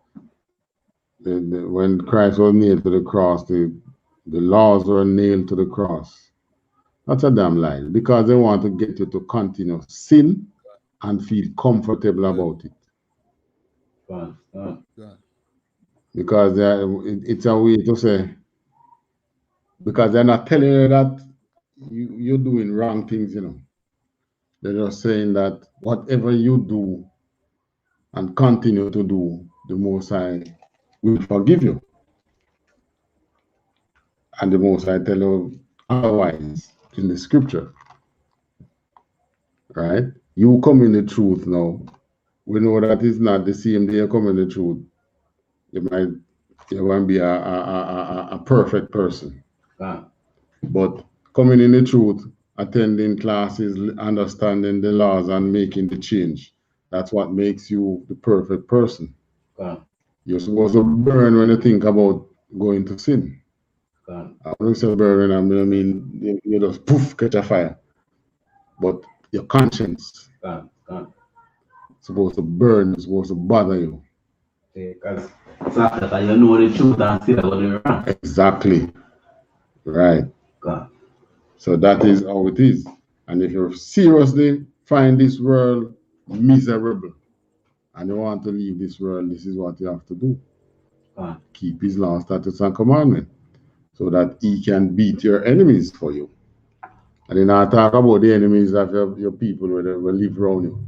when Christ was nailed to the cross, the laws were nailed to the cross. That's a damn lie, because they want to get you to continue sin and feel comfortable about it. Because it's a way to say, because they're not telling you that you're doing wrong things, you know. They're just saying that whatever you do and continue to do, the Most High will forgive you. And the Most High tell you otherwise in the scripture. Right? You come in the truth now. We know that it's not the same day you come in the truth. You're going to be a perfect person. But coming in the truth, attending classes, understanding the laws and making the change, that's what makes you the perfect person. You're supposed to burn when you think about going to sin. I don't say burn, I mean you just poof, catch a fire. But your conscience supposed to burn, it's supposed to bother you. Because you know the truth and still going wrong. Exactly. Right. So that is how it is. And if you seriously find this world miserable and you want to leave this world, this is what you have to do. Keep his law, statutes, and commandments so that he can beat your enemies for you. And then I talk about the enemies of your people who live around you.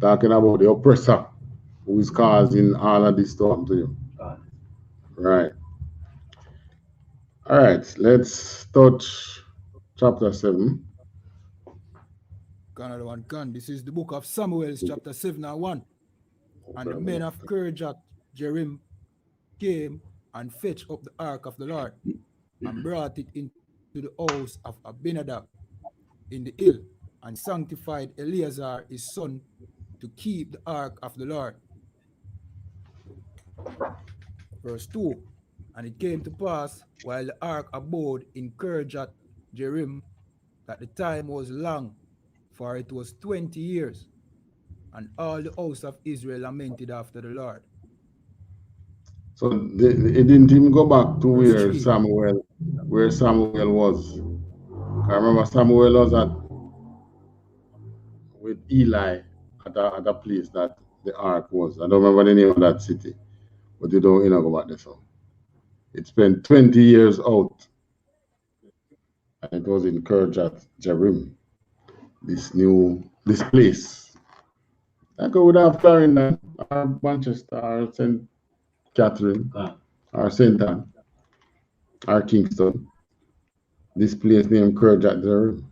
Talking about the oppressor who is causing all of this to happen to you. Right. All right, let's touch chapter 7. Another one can. This is the book of Samuel, chapter 7 and 1. And the men of Kirjath Jearim came and fetched up the ark of the Lord and brought it into the house of Abinadab in the hill and sanctified Eleazar his son to keep the ark of the Lord. Verse 2. And it came to pass while the ark abode in Kirjath Jearim that the time was long, for it was 20 years, and all the house of Israel lamented after the Lord. So it didn't even go back to Verse where Samuel was. I remember Samuel was with Eli at a place that the ark was. I don't remember the name of that city, but you don't go back there. So it spent 20 years out, and it was in Kirjath Jearim, this place. I could have Clarendon or Manchester or St. Catherine or St. Anne or Kingston. This place named Kirjath Jearim.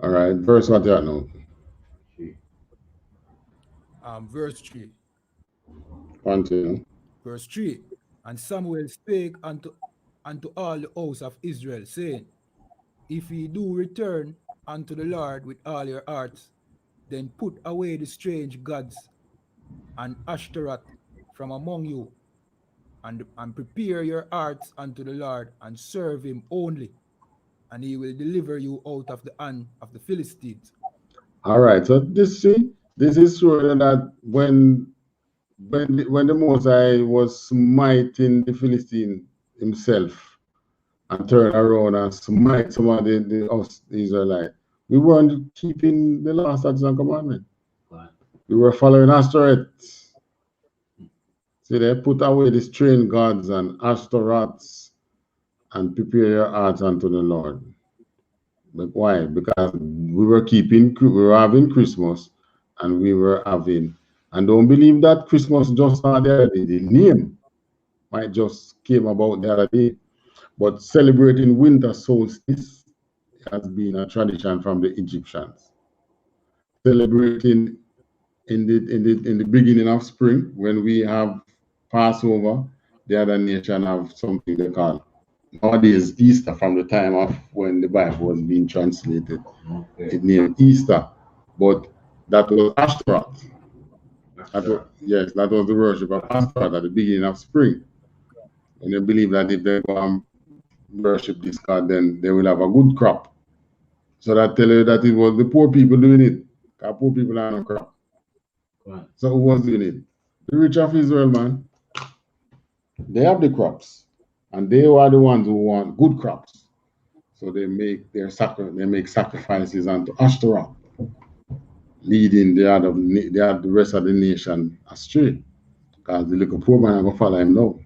All right, verse what you at now? Verse 3. Continue. Verse 3. And Samuel spake unto all the house of Israel, saying, If ye do return unto the Lord with all your hearts, then put away the strange gods and Ashtaroth from among you, and prepare your hearts unto the Lord, and serve him only, and he will deliver you out of the hand of the Philistines. All right, so this is showing that when the Most High was smiting the Philistine himself and turn around and smite some of the Israelite, we weren't keeping the law, statutes, and commandments. We were following Ashtoreth. See, they put away the strange gods and Ashtaroths and prepare your hearts unto the Lord. But why? Because we were having Christmas, and and don't believe that Christmas just the other day. The name might just came about the other day, but celebrating winter solstice has been a tradition from the Egyptians. Celebrating in the beginning of spring, when we have Passover, the other nation have something they call nowadays Easter, from the time of when the Bible was being translated. Okay. It named Easter, but that was Ashtaroth. That was the worship of Ashtaroth at the beginning of spring. And they believe that if they go and worship this god, then they will have a good crop. So that tell you that it was the poor people doing it. Because poor people are no crop. Right. So who was doing it? The rich of Israel, man. They have the crops, and they are the ones who want good crops. So they make sacrifices unto Ashtaroth. leading the rest of the nation astray. Because the little poor man going to follow him now.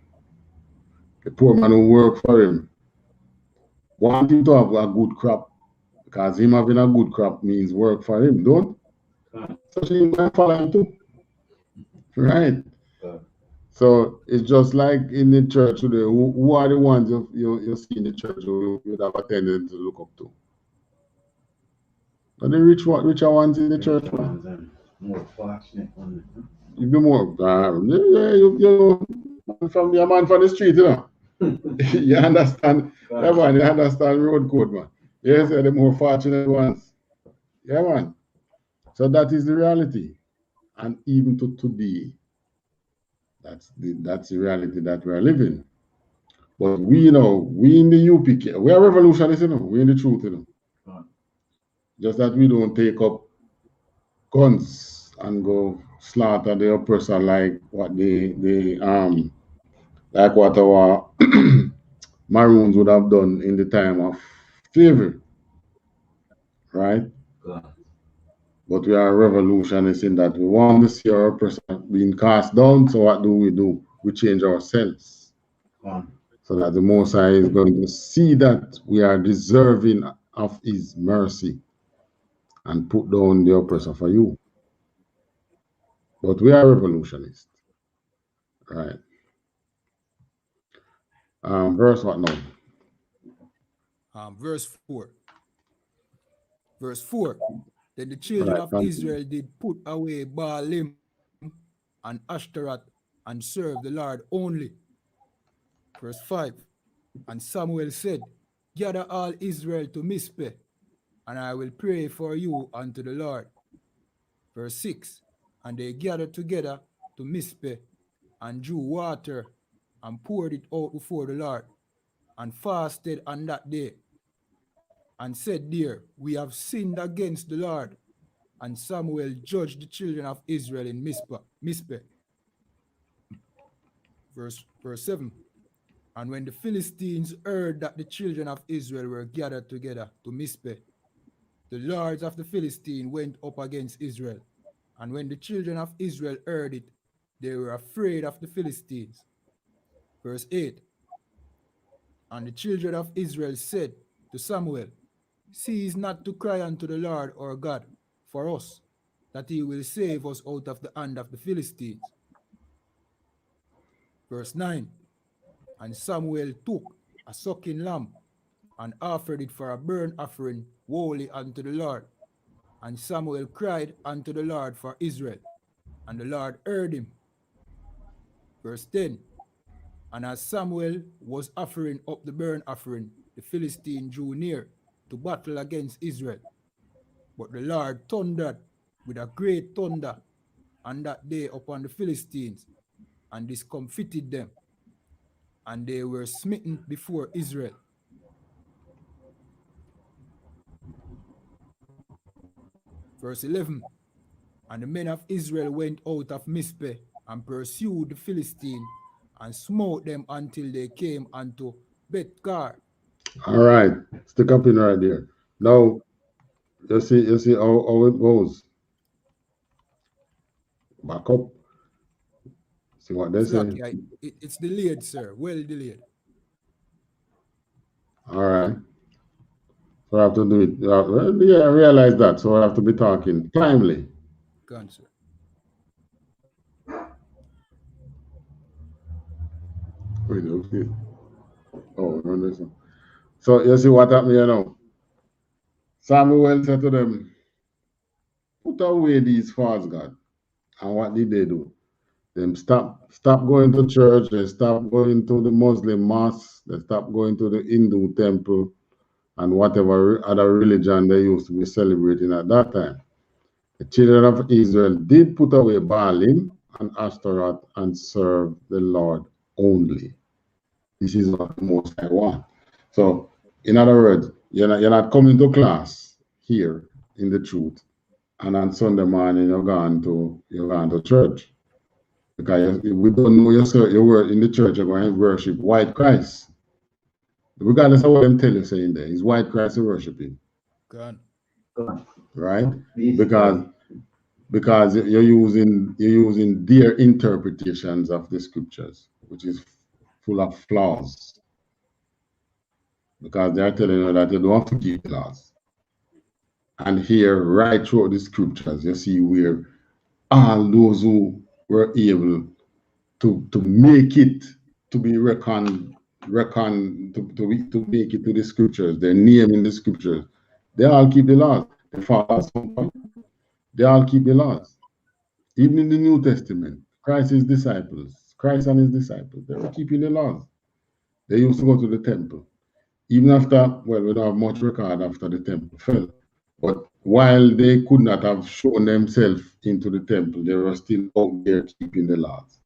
The poor man who work for him want him to have a good crop, because him having a good crop means work for him, don't? So he might follow him too. Right? So it's just like in the church today. Who are the ones you see in the church who you would have attended to look up to? Are the richer ones in the church? More fortunate ones. You be more, you from the man from the street, you know. You understand? Yeah, man, you understand road code, man. Yes, they're the more fortunate ones. Yeah, man. So that is the reality. And even to today, that's the reality that we're living. But we know, we in the UPK, we are revolutionists, you know, we in the truth, you know. Just that we don't take up guns and go slaughter the oppressor like what like what our Maroons would have done in the time of slavery, right? But we are revolutionists in that we want to see our oppressor being cast down. So what do? We change ourselves. So that the Most High is going to see that we are deserving of His mercy and put down the oppressor for you. But we are revolutionists, right? Verse what now? Verse 4. Verse 4. Then the children of Israel did put away Baalim and Ashtaroth and serve the Lord only. Verse 5. And Samuel said, gather all Israel to Mizpeh, and I will pray for you unto the Lord. Verse 6. And they gathered together to Mizpeh and drew water and poured it out before the Lord, and fasted on that day, and said there, we have sinned against the Lord. And Samuel judged the children of Israel in Mizpeh. Verse 7. And when the Philistines heard that the children of Israel were gathered together to Mizpeh, the lords of the Philistines went up against Israel. And when the children of Israel heard it, they were afraid of the Philistines. Verse 8. And the children of Israel said to Samuel, cease not to cry unto the Lord our God for us, that he will save us out of the hand of the Philistines. Verse 9. And Samuel took a sucking lamb and offered it for a burnt offering wholly unto the Lord. And Samuel cried unto the Lord for Israel, and the Lord heard him. Verse 10. And as Samuel was offering up the burnt offering, the Philistine drew near to battle against Israel. But the Lord thundered with a great thunder on that day upon the Philistines, and discomfited them, and they were smitten before Israel. Verse 11. And the men of Israel went out of Mizpeh and pursued the Philistine and smote them until they came unto Beth-kar. All right, stick up in right there. Now, you see how it goes. Back up. See what they say. It's delayed, sir. Well delayed. All right. So I have to do it. Yeah, I realize that. So I have to be talking timely. Go on, sir. Wait, okay. Oh, no, listen. So you see what happened here now? Samuel said to them, put away these false gods. And what did they do? Them stop going to church, they stop going to the Muslim mosque, they stop going to the Hindu temple, and whatever other religion they used to be celebrating at that time. The children of Israel did put away Baalim and Ashtaroth and serve the Lord only. This is what the Most High want. So, in other words, you're not coming to class here in the truth, and on Sunday morning you're going to church. Because we don't know your word in the church, you're going to worship white Christ. Regardless of what them tell you saying there, it's white Christ you're worshiping. Go on. Right? Because because you're using their interpretations of the scriptures, which is full of flaws. Because they're telling you that you don't have to keep the laws. And here, right throughout the scriptures, you see where all those who were able to make it to be to make it to the scriptures, their name in the scriptures, they all keep the laws. They follow at some point. They all keep the laws. Even in the New Testament, Christ and his disciples, they were keeping the laws. They used to go to the temple. Even after, well, we don't have much record after the temple fell. But while they could not have shown themselves into the temple, they were still out there keeping the laws.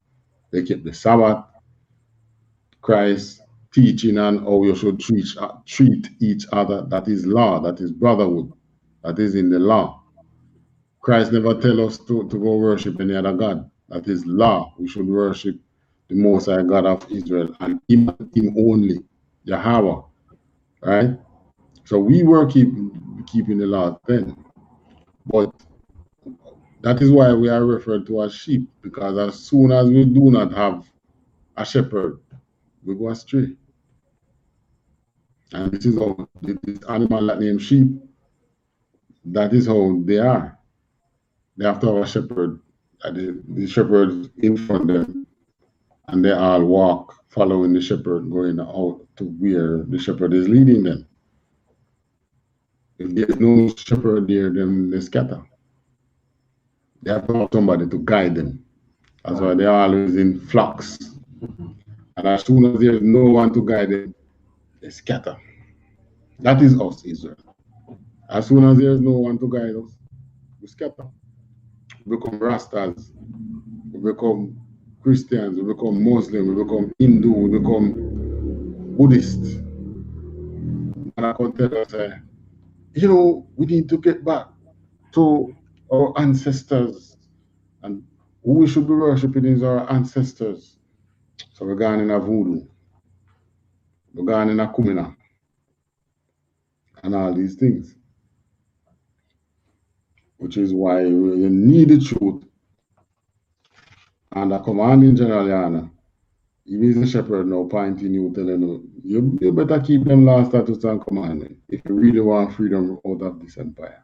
They kept the Sabbath, Christ teaching on how you should treat each other. That is law, that is brotherhood, that is in the law. Christ never tell us to go worship any other God. That is law. We should worship the Most High God of Israel and him only, Yahweh. Right? So we were keeping the law then. But that is why we are referred to as sheep, because as soon as we do not have a shepherd, we go astray. And this is how this animal that named sheep, that is how they are. They have to have a shepherd, the shepherd in front of them, and they all walk following the shepherd, going out to where the shepherd is leading them. If there's no shepherd there, then they scatter. They have to have somebody to guide them. That's why they're always in flocks. And as soon as there's no one to guide them, they scatter. That is us, Israel. As soon as there's no one to guide us, we scatter. We become Rastas, we become Christians, we become Muslim, we become Hindu, we become Buddhist. And I can tell us, we need to get back to our ancestors. And who we should be worshiping is our ancestors. So we're going in a voodoo. We're going in a kumina. And all these things. Which is why you need the truth. And the commanding general, YAHANNA, if he's a shepherd now pointing you, telling you better keep them law, statutes, and commandments if you really want freedom out of this empire.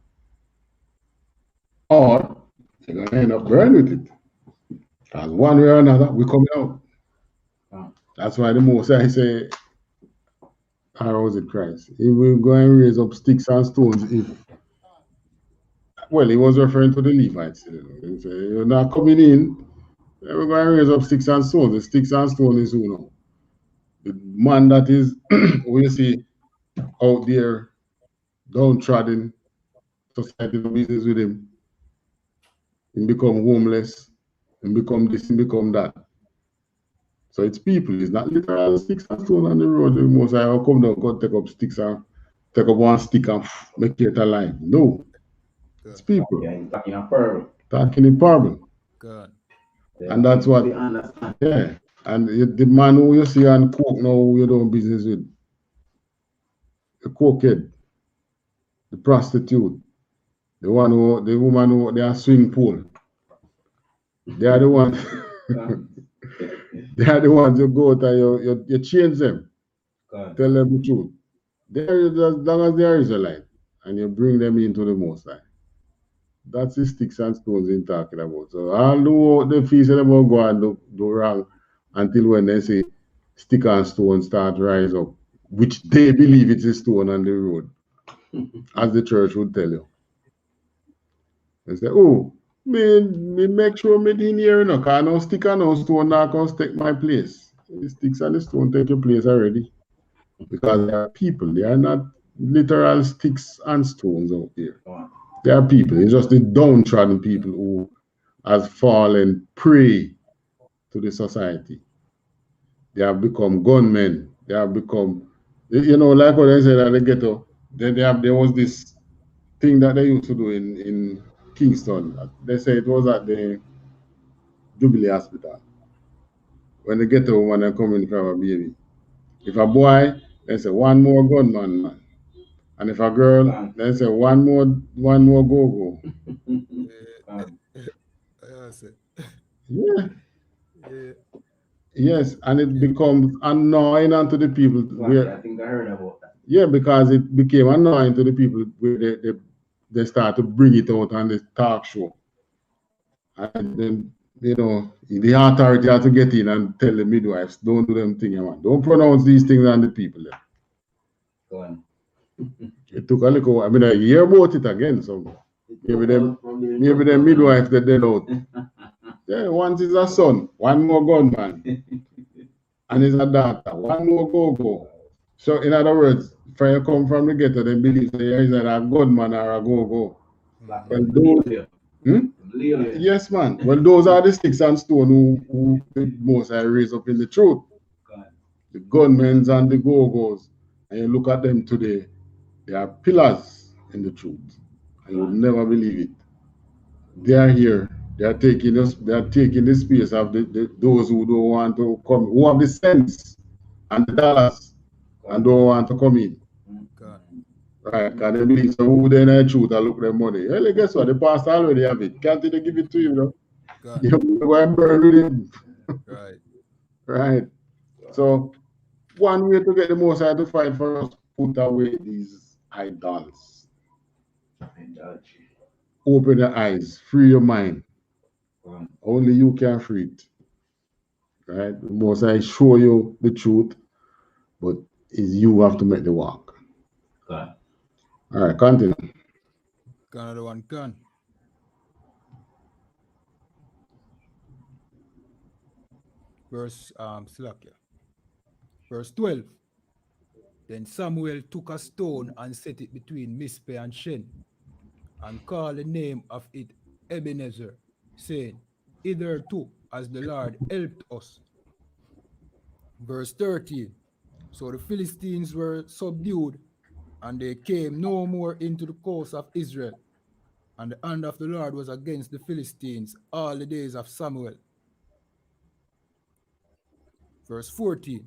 Or you're going to end up burning with it. Because one way or another, we're coming out. That's why the most I say, how was it Christ? If we go and raise up sticks and stones, well, he was referring to the Levites. He said, you're not coming in, we're going to raise up sticks and stones. The sticks and stones is who now? The man that is, we see out there, downtrodden, society no business with him. He become homeless, and become this, and become that. So it's people, it's not literal sticks and stones on the road. The most I will come down, go take up sticks and take up one stick and make it alive. No. It's people. Yeah, he's talking in parable. Talking in parable. God. And that's what, yeah. And the man who you see on coke now, who you doing business with, the cokehead, the prostitute, the woman who they are swing pole. They are the ones. They are the ones you go out and you change them. God. Tell them the truth. They're as long as they are Israelite, and you bring them into the Most High. That's the sticks and stones in talking about. So all the feast about go and do wrong until when they say stick and stone start rise up, which they believe it's a stone on the road, as the church would tell you. They say, oh, me make sure me in here, because no stick and no stone not going to take my place. The sticks and the stone take your place already. Because they are people. They are not literal sticks and stones out there. They are people. It's just the downtrodden people who has fallen prey to the society. They have become gunmen. They have become, like what I said at the ghetto, there was this thing that they used to do in Kingston. They say it was at the Jubilee Hospital. When the ghetto woman come in for a baby. If a boy, they say one more gunman, man. And if a girl, they say one more go-go. That's it. Yeah. Yeah. Yes, and it becomes annoying unto the people. I think I heard about that. Yeah, because it became annoying to the people where they start to bring it out on the talk show. And then, the authority had to get in and tell the midwives, don't do them things, man. Don't pronounce these things on the people. Go on. It took a little, I hear about it again, so maybe them midwives that they know. Yeah, once is a son, one more gunman, and is a daughter, one more go-go. So in other words, if you come from the ghetto, they believe that there is either a gunman or a go-go. Yes, man. Well, those are the sticks and stone who the most I raise up in the truth. The gunmen and the go-go's. And you look at them today, they are pillars in the truth. And you would never believe it. They are here. They are taking us. They are taking the space of those who don't want to come, who have the sense and the dollars and don't want to come in. God. Right? Because they believe so who they in the truth and look their money. Well, guess what? The pastor already have it. Can't they give it to you, though? God. You go and burn with him. Right. Right. So one way to get the Most High to fight for us, put away these idols. Open your eyes, free your mind. Only you can free it. Right? The Most High show you the truth, but it's you have to make the walk. All right, continue. Another one can. Verse Verse 12. Then Samuel took a stone and set it between Mizpeh and Shen, and called the name of it Ebenezer, saying, Hitherto as the Lord helped us. Verse 13. So the Philistines were subdued, and they came no more into the coast of Israel. And the hand of the Lord was against the Philistines all the days of Samuel. Verse 14.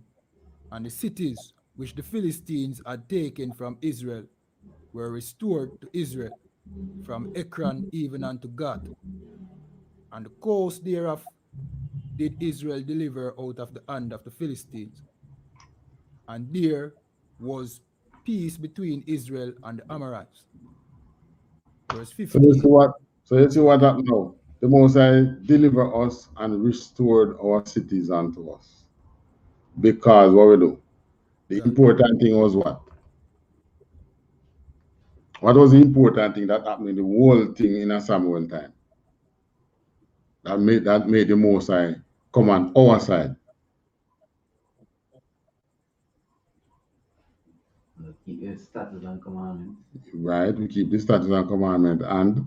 And the cities which the Philistines had taken from Israel were restored to Israel, from Ekron even unto Gath. And the coast thereof did Israel deliver out of the hand of the Philistines. And there was peace between Israel and the Amorites. Verse 15. So you see what happened now. The Most High delivered us and restored our cities unto us. Because what we do? The important thing was what? What was the important thing that happened in the whole thing in a Samuel time? That made the Most High come on our side. Keep the statutes and commandments. Right, we keep the statutes and commandments and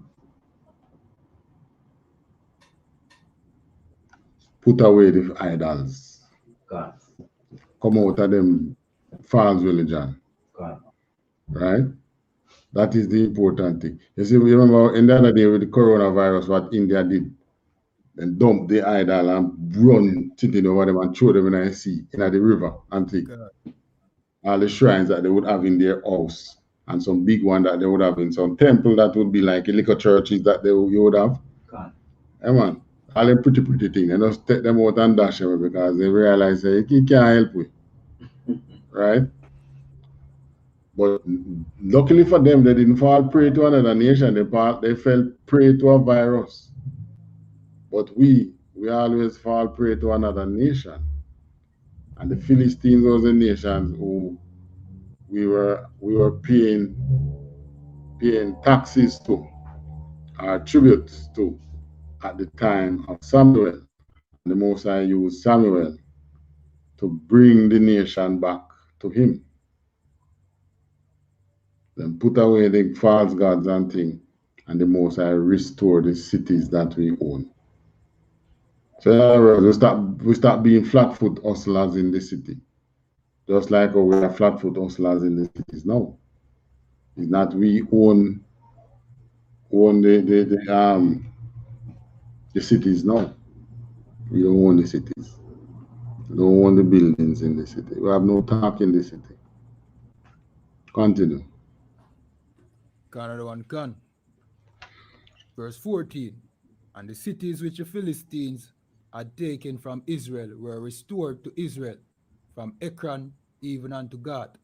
put away the idols. God. Come out of them false religion. God. Right? That is the important thing. You see, you remember in the other day with the coronavirus, what India did? Then dump the idol and run sitting over them and throw them in the sea, in the river, and take all the shrines that they would have in their house, and some big one that they would have in some temple that would be like a little churches that you would have. God. Hey man, all them pretty things, they just take them out and dash them because they realize that he can't help with. Right? But luckily for them, they didn't fall prey to another nation. They fell prey to a virus. But we always fall prey to another nation. And the Philistines was the nations who we were paying taxes to, or tributes to, at the time of Samuel. The Most High used Samuel to bring the nation back to him. Then put away the false gods and things, and the Most High restored the cities that we own. So in other words, we start being flat-foot hustlers in the city. Just like how we are flat-foot hustlers in the cities now. It's not we own the cities now. We don't own the cities. We don't own the buildings in the city. We have no talk in the city. Continue. Another one can. Verse 14. And the cities which the Philistines had taken from Israel were restored to Israel, from Ekron even unto Gath.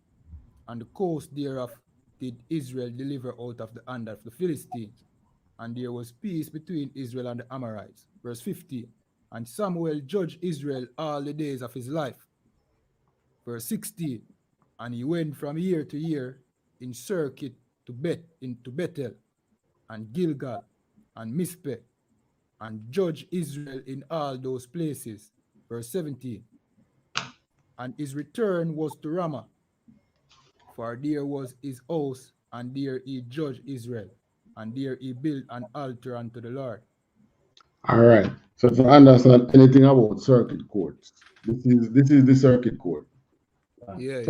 And the coast thereof did Israel deliver out of the hand of the Philistines. And there was peace between Israel and the Amorites. Verse 15. And Samuel judged Israel all the days of his life. Verse 16. And he went from year to year in circuit to Bethel and Gilgal and Mizpeh, and judged Israel in all those places. Verse 17. And his return was to Ramah, for there was his house, and there he judged Israel, and there he built an altar unto the Lord. All right. So if you understand anything about circuit courts, this is the circuit court. Yeah,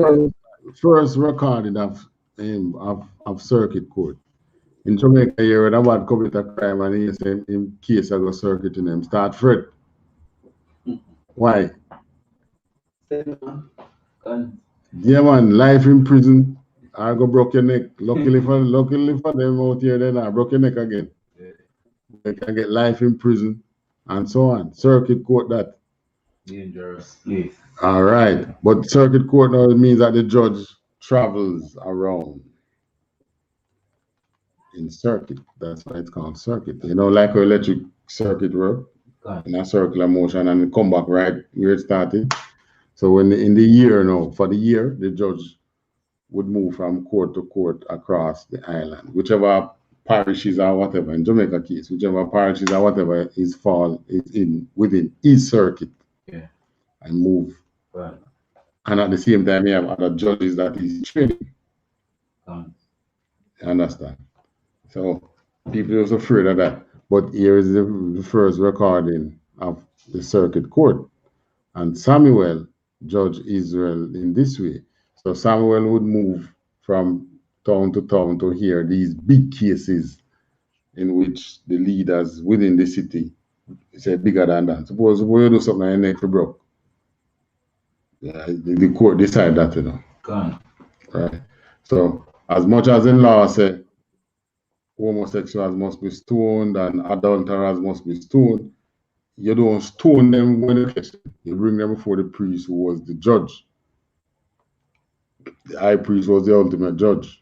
First recording of circuit court. In Jamaica, you heard about commit a crime and he say in case I go circuit in him start fret. Why? Yeah man, life in prison. I go broke your neck. Luckily for them out here, then I broke your neck again. They can get life in prison and so on. Circuit court that. Dangerous place. All right. But circuit court now means that the judge travels around in circuit. That's why it's called circuit. You know, like an electric circuit work in a circular motion and it come back right where it started. So when in the year now, for the year, the judge would move from court to court across the island, whichever parishes or whatever, in Jamaica case, whichever parishes or whatever is within his circuit. Yeah. And move. Right. And at the same time, you have other judges that he's training. You understand? So people are afraid of that. But here is the first recording of the circuit court. And Samuel judged Israel in this way. So Samuel would move from town to hear these big cases in which the leaders within the city say bigger than that. Suppose you do something and your neck broke. Yeah, the court decide that, you know. Right. So as much as in law say homosexuals must be stoned and adulterers must be stoned, you don't stone them when you catch them. You bring them before the priest who was the judge. The high priest was the ultimate judge.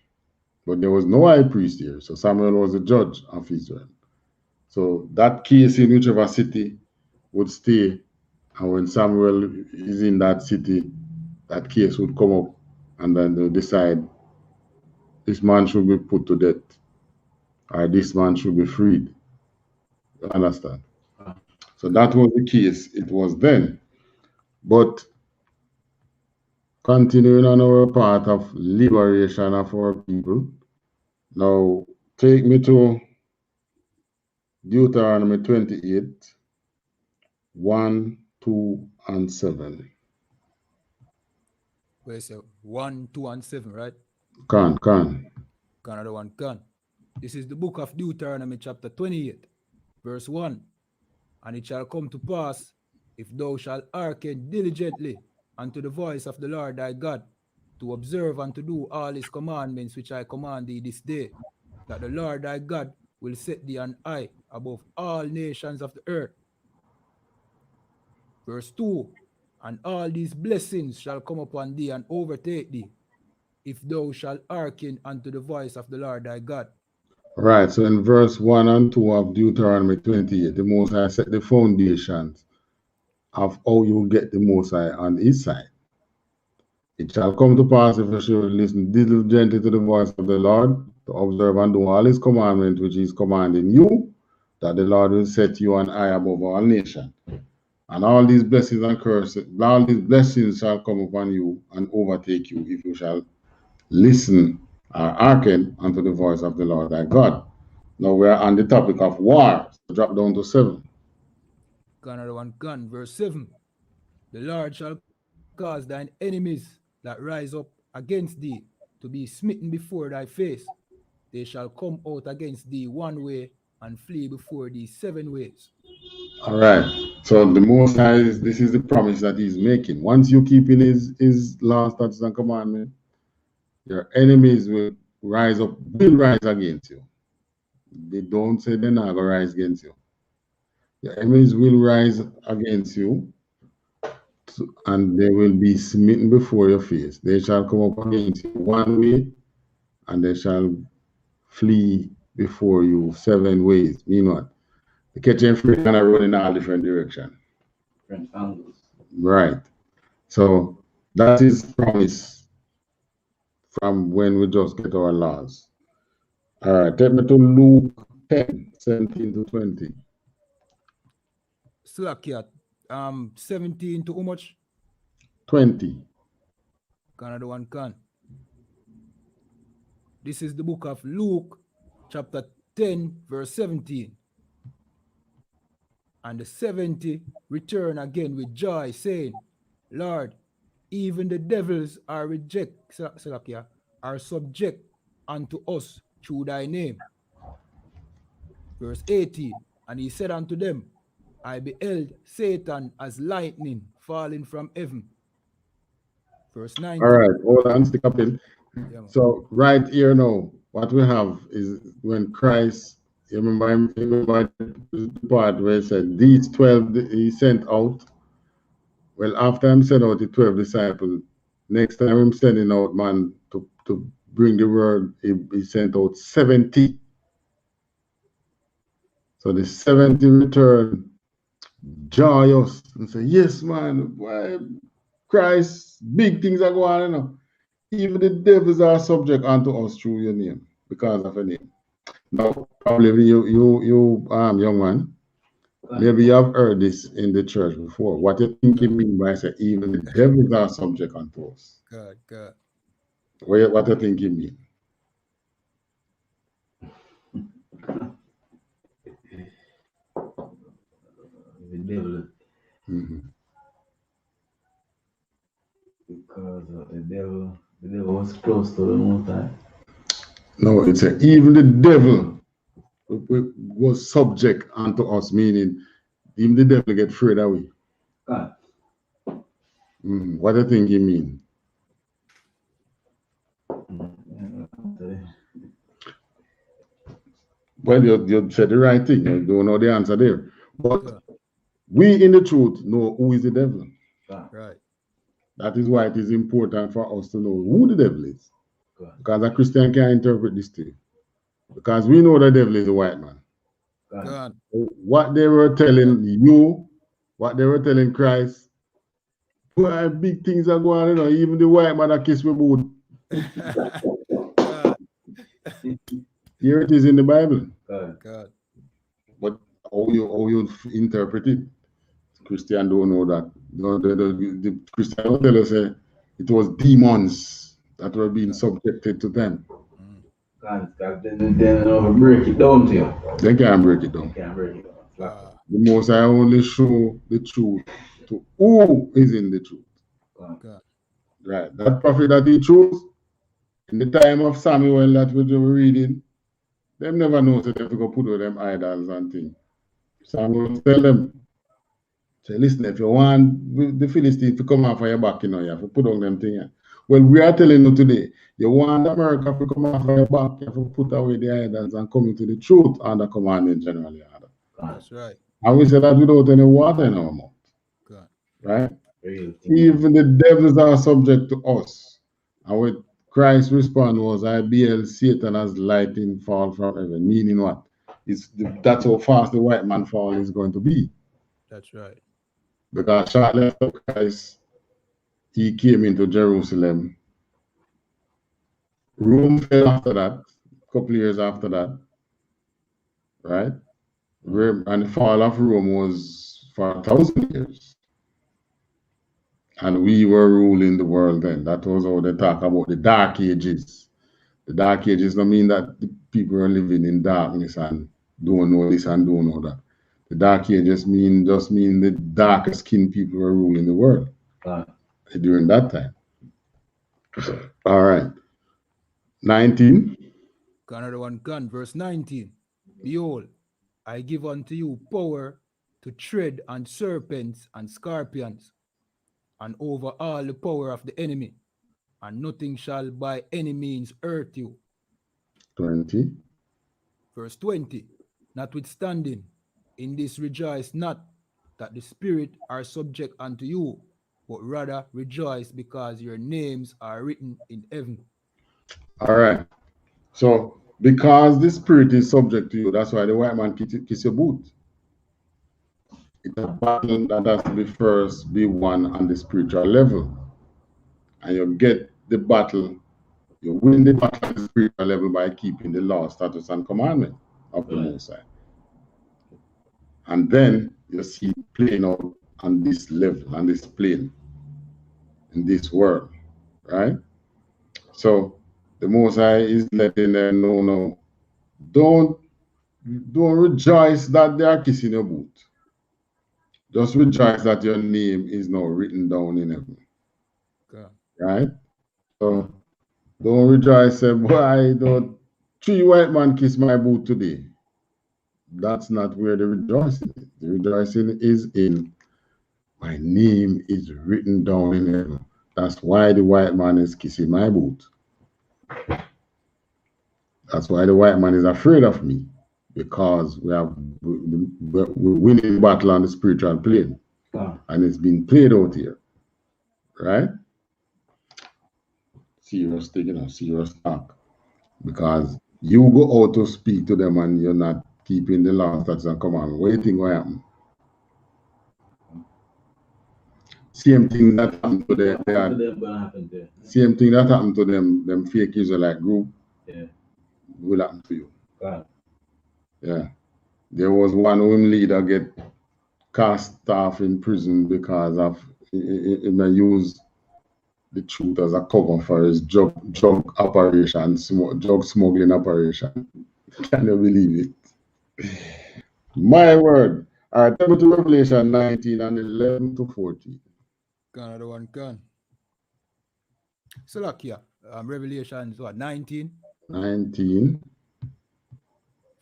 But there was no high priest here. So Samuel was the judge of Israel. So that case in whichever city would stay, and when Samuel is in that city, that case would come up, and then they'll decide this man should be put to death, or this man should be freed. You understand? So that was the case. It was then. But continuing on our part of liberation of our people, now take me to Deuteronomy 28, 1, 2, and 7. Where is it? 1, 2, and 7, right? Can. Another one, can. This is the book of Deuteronomy chapter 28, verse 1. And it shall come to pass, if thou shalt hearken diligently unto the voice of the Lord thy God, to observe and to do all his commandments which I command thee this day, that the Lord thy God will set thee on high above all nations of the earth. Verse 2. And all these blessings shall come upon thee and overtake thee, if thou shalt hearken unto the voice of the Lord thy God. Right, so in verse 1 and 2 of Deuteronomy 28, the Most High set the foundations of how you get the Most High on his side. It shall come to pass, if you should listen diligently to the voice of the Lord, to observe and do all his commandments which he is commanding you, that the Lord will set you on high above all nations. And all these blessings and curses, all these blessings shall come upon you and overtake you if you shall listen or hearken unto the voice of the Lord thy God. Now we are on the topic of war. So drop down to 7. Another one, can. Verse 7. The Lord shall cause thine enemies that rise up against thee to be smitten before thy face. They shall come out against thee one way and flee before thee 7 ways. All right. So the Most High, this is the promise that he's making. Once you keep in his law, statutes, and commandments, your enemies will rise against you. They don't say they're not going to rise against you. Your enemies will rise against you, and they will be smitten before your face. They shall come up against you one way, and they shall flee before you 7 ways. Mean what? The catching free gonna run in all different directions. Different angles. Right. So that is promise from when we just get our laws. All right, take me to Luke 10, 17 to 20. Slakia, 17 to how much? 20. Canada one can. This is the book of Luke, chapter 10, verse 17. And the 70 return again with joy, saying, Lord, even the devils are are subject unto us through thy name. Verse 18. And he said unto them, I beheld Satan as lightning falling from heaven. Verse 19. All right, hold on, stick up in. Yeah, So right here now, what we have is when Christ, you remember the part where he said, these 12 he sent out. Well, after him sent out the 12 disciples, next time him sending out man to bring the word, he sent out 70. So the 70 return joyous and say, yes, man, why, Christ, big things are going on, you know. Even the devils are subject unto us through your name, because of your name. Now, probably you young man, maybe you have heard this in the church before. What you think it mean by say even the devils are subject unto us? God. What you think it mean? The devil. Mm-hmm. Because the devil was close to the Most High. No, it's a, even the devil was subject unto us, meaning even the devil get afraid away. God. What do you think he mean? Well, you said the right thing. You don't know the answer there. But we in the truth know who is the devil. Right. That is why it is important for us to know who the devil is. Because a Christian can interpret this to you. Because we know the devil is a white man. God. What they were telling you, what they were telling Christ, boy, big things are going on, you know, even the white man that kiss me boot. Here it is in the Bible. God. But how you interpret it, Christian don't know that. The Christian don't tell us it was demons that were being subjected to them. God, then break it down to you. They can't break it down. They can't break it down. The Most High only show the truth to who is in the truth. God. Right. That prophet that he chose in the time of Samuel that we were reading, them never know that they have to go put with them idols and things. Samuel tell them, say, listen, if you want the Philistines to come off of your back, you know, you have to put on them things. Well, we are telling you today, you want America to come off of your back, you have to put away the idols and come into the truth and the commandment generally. That's right. And we say that without any water in our mouth. God. Right? Even the devils are subject to us. And what Christ's response was, I beheld Satan as lightning fall from heaven. Meaning what? That's how fast the white man fall is going to be. That's right. Because shortly after Christ, he came into Jerusalem. Rome fell after that, a couple of years after that. Right? And the fall of Rome was for 1,000 years. And we were ruling the world then. That was how they talk about the Dark Ages. The Dark Ages don't mean that the people are living in darkness and don't know this and don't know that. The Dark Ages just mean the darker skinned people are ruling the world during that time. All right. 19. Another one can, verse 19. Behold, I give unto you power to tread on serpents and scorpions, and over all the power of the enemy, and nothing shall by any means hurt you. 20. Verse 20. Notwithstanding, In this rejoice not that the spirit are subject unto you, but rather rejoice because your names are written in heaven. All right. So because the spirit is subject to you, that's why the white man kiss your boot. It's a battle that has to be first be won on the spiritual level. And you get the battle, you win the battle at the spiritual level by keeping the law, statutes, and commandment of the Most High. And then you see it playing out on this level, on this plane, in this world, right? So the Most High is letting them know, no, don't rejoice that they are kissing your boot. Just rejoice that your name is now written down in heaven. Okay. Right? So don't rejoice, say, boy, don't 3 white man kiss my boot today. That's not where the rejoicing is. The rejoicing is in my name is written down in heaven. That's why the white man is kissing my boot. That's why the white man is afraid of me. Because we're winning the battle on the spiritual plane. And it's being played out here. Right? Serious thing, serious talk. Because you go out to speak to them and you're not keeping the law, statutes, and commandments. What do you think will happen? Same thing that happened to them. Same thing that happened to them fake Israelite group. Yeah. Will happen to you. Right. Yeah. There was one women leader get cast off in prison because of he used the truth as a cover for his drug operation, drug smuggling operation. Can you believe it? My word. All right, turn to Revelation 19 and 11 to 14. Another one can. So look here. Revelations what? 19? 19.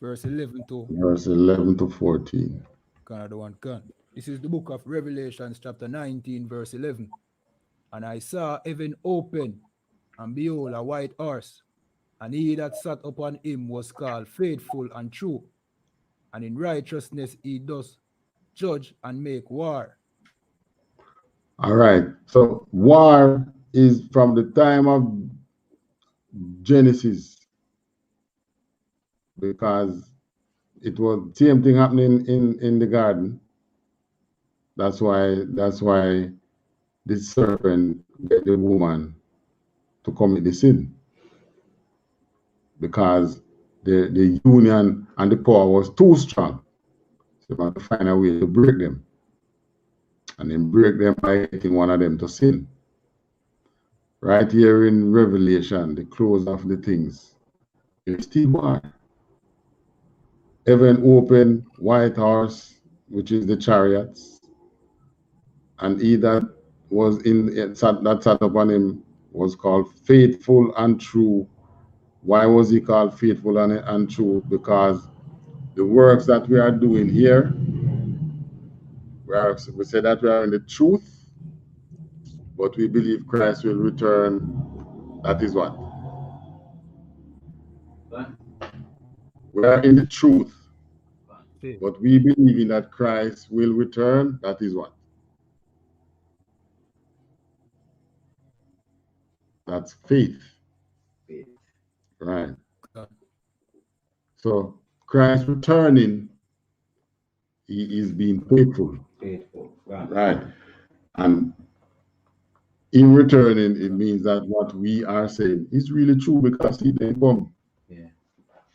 Verse 11 to. Verse 11 to 14. Another one can. This is the book of Revelations, chapter 19, verse 11. And I saw heaven open, and behold, a white horse, and he that sat upon him was called Faithful and True, and in righteousness he does judge and make war. All right. So war is from the time of Genesis, because it was the same thing happening in the garden. That's why the serpent get the woman to commit the sin, because the union and the power was too strong. So you have to find a way to break them, and then break them by getting one of them to sin. Right here in Revelation, the close of the things, it's still war. Heaven open, white horse, which is the chariots, and he that was that sat upon him was called Faithful and True. Why was he called Faithful and True? Because the works that we are doing here, we say that we are in the truth, but we believe Christ will return. That is what? We are in the truth, but we believe in that Christ will return. That is what? That's faith. Right. So Christ returning, he is being faithful. Right. And in returning, it means that what we are saying is really true, because he didn't come. Yeah.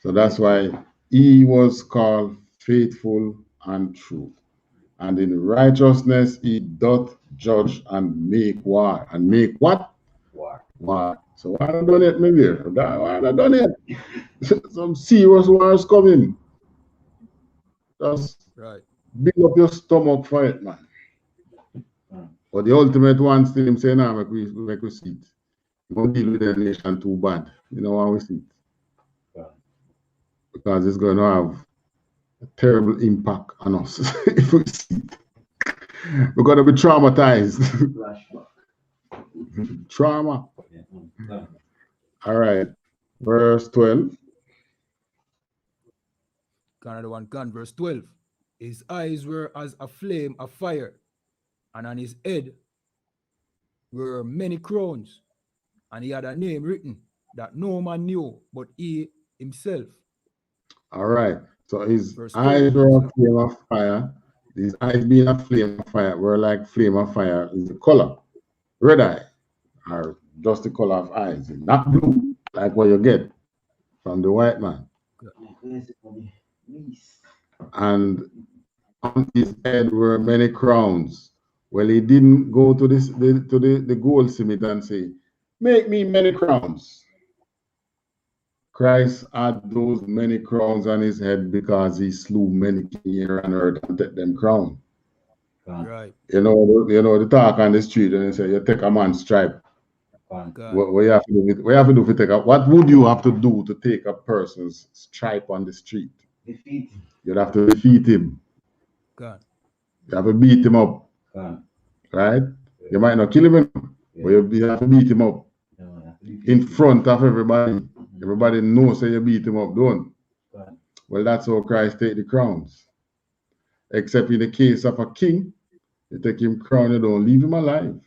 So that's why he was called Faithful and True. And in righteousness he doth judge and make war. And make what? War. So why not done it, maybe? Why not done it? Some serious wars coming. Just right. Build up your stomach for it, man. But the ultimate one still him saying, nah, make we see it. You don't deal with the nation too bad. You know why we see it? Because it's going to have a terrible impact on us if we see it. We're going to be traumatized. Trauma. All right. Verse 12. Another one can. Verse 12. His eyes were as a flame of fire, and on his head were many crowns, and he had a name written that no man knew but he himself. All right. So his Verse eyes 13, were a sir. flame of fire. His eyes being a flame of fire were like flame of fire is the color. Red eye are just the color of eyes. Not blue, like what you get from the white man. And on his head were many crowns. Well, he didn't go to the goldsmith and say, make me many crowns. Christ had those many crowns on his head because he slew many kings here on earth and take them crown. Right. You know the talk on the street and they say you take a man's stripe. What you have to do if you take what would you have to do to take a person's stripe on the street? Defeat. You'd have to defeat him. God. You have to beat him up. Right? You might not kill him, but you have to beat him up. In front of everybody. Everybody knows that you beat him up, don't? Well, that's how Christ take the crowns. Except in the case of a king, you take him crown, you don't leave him alive.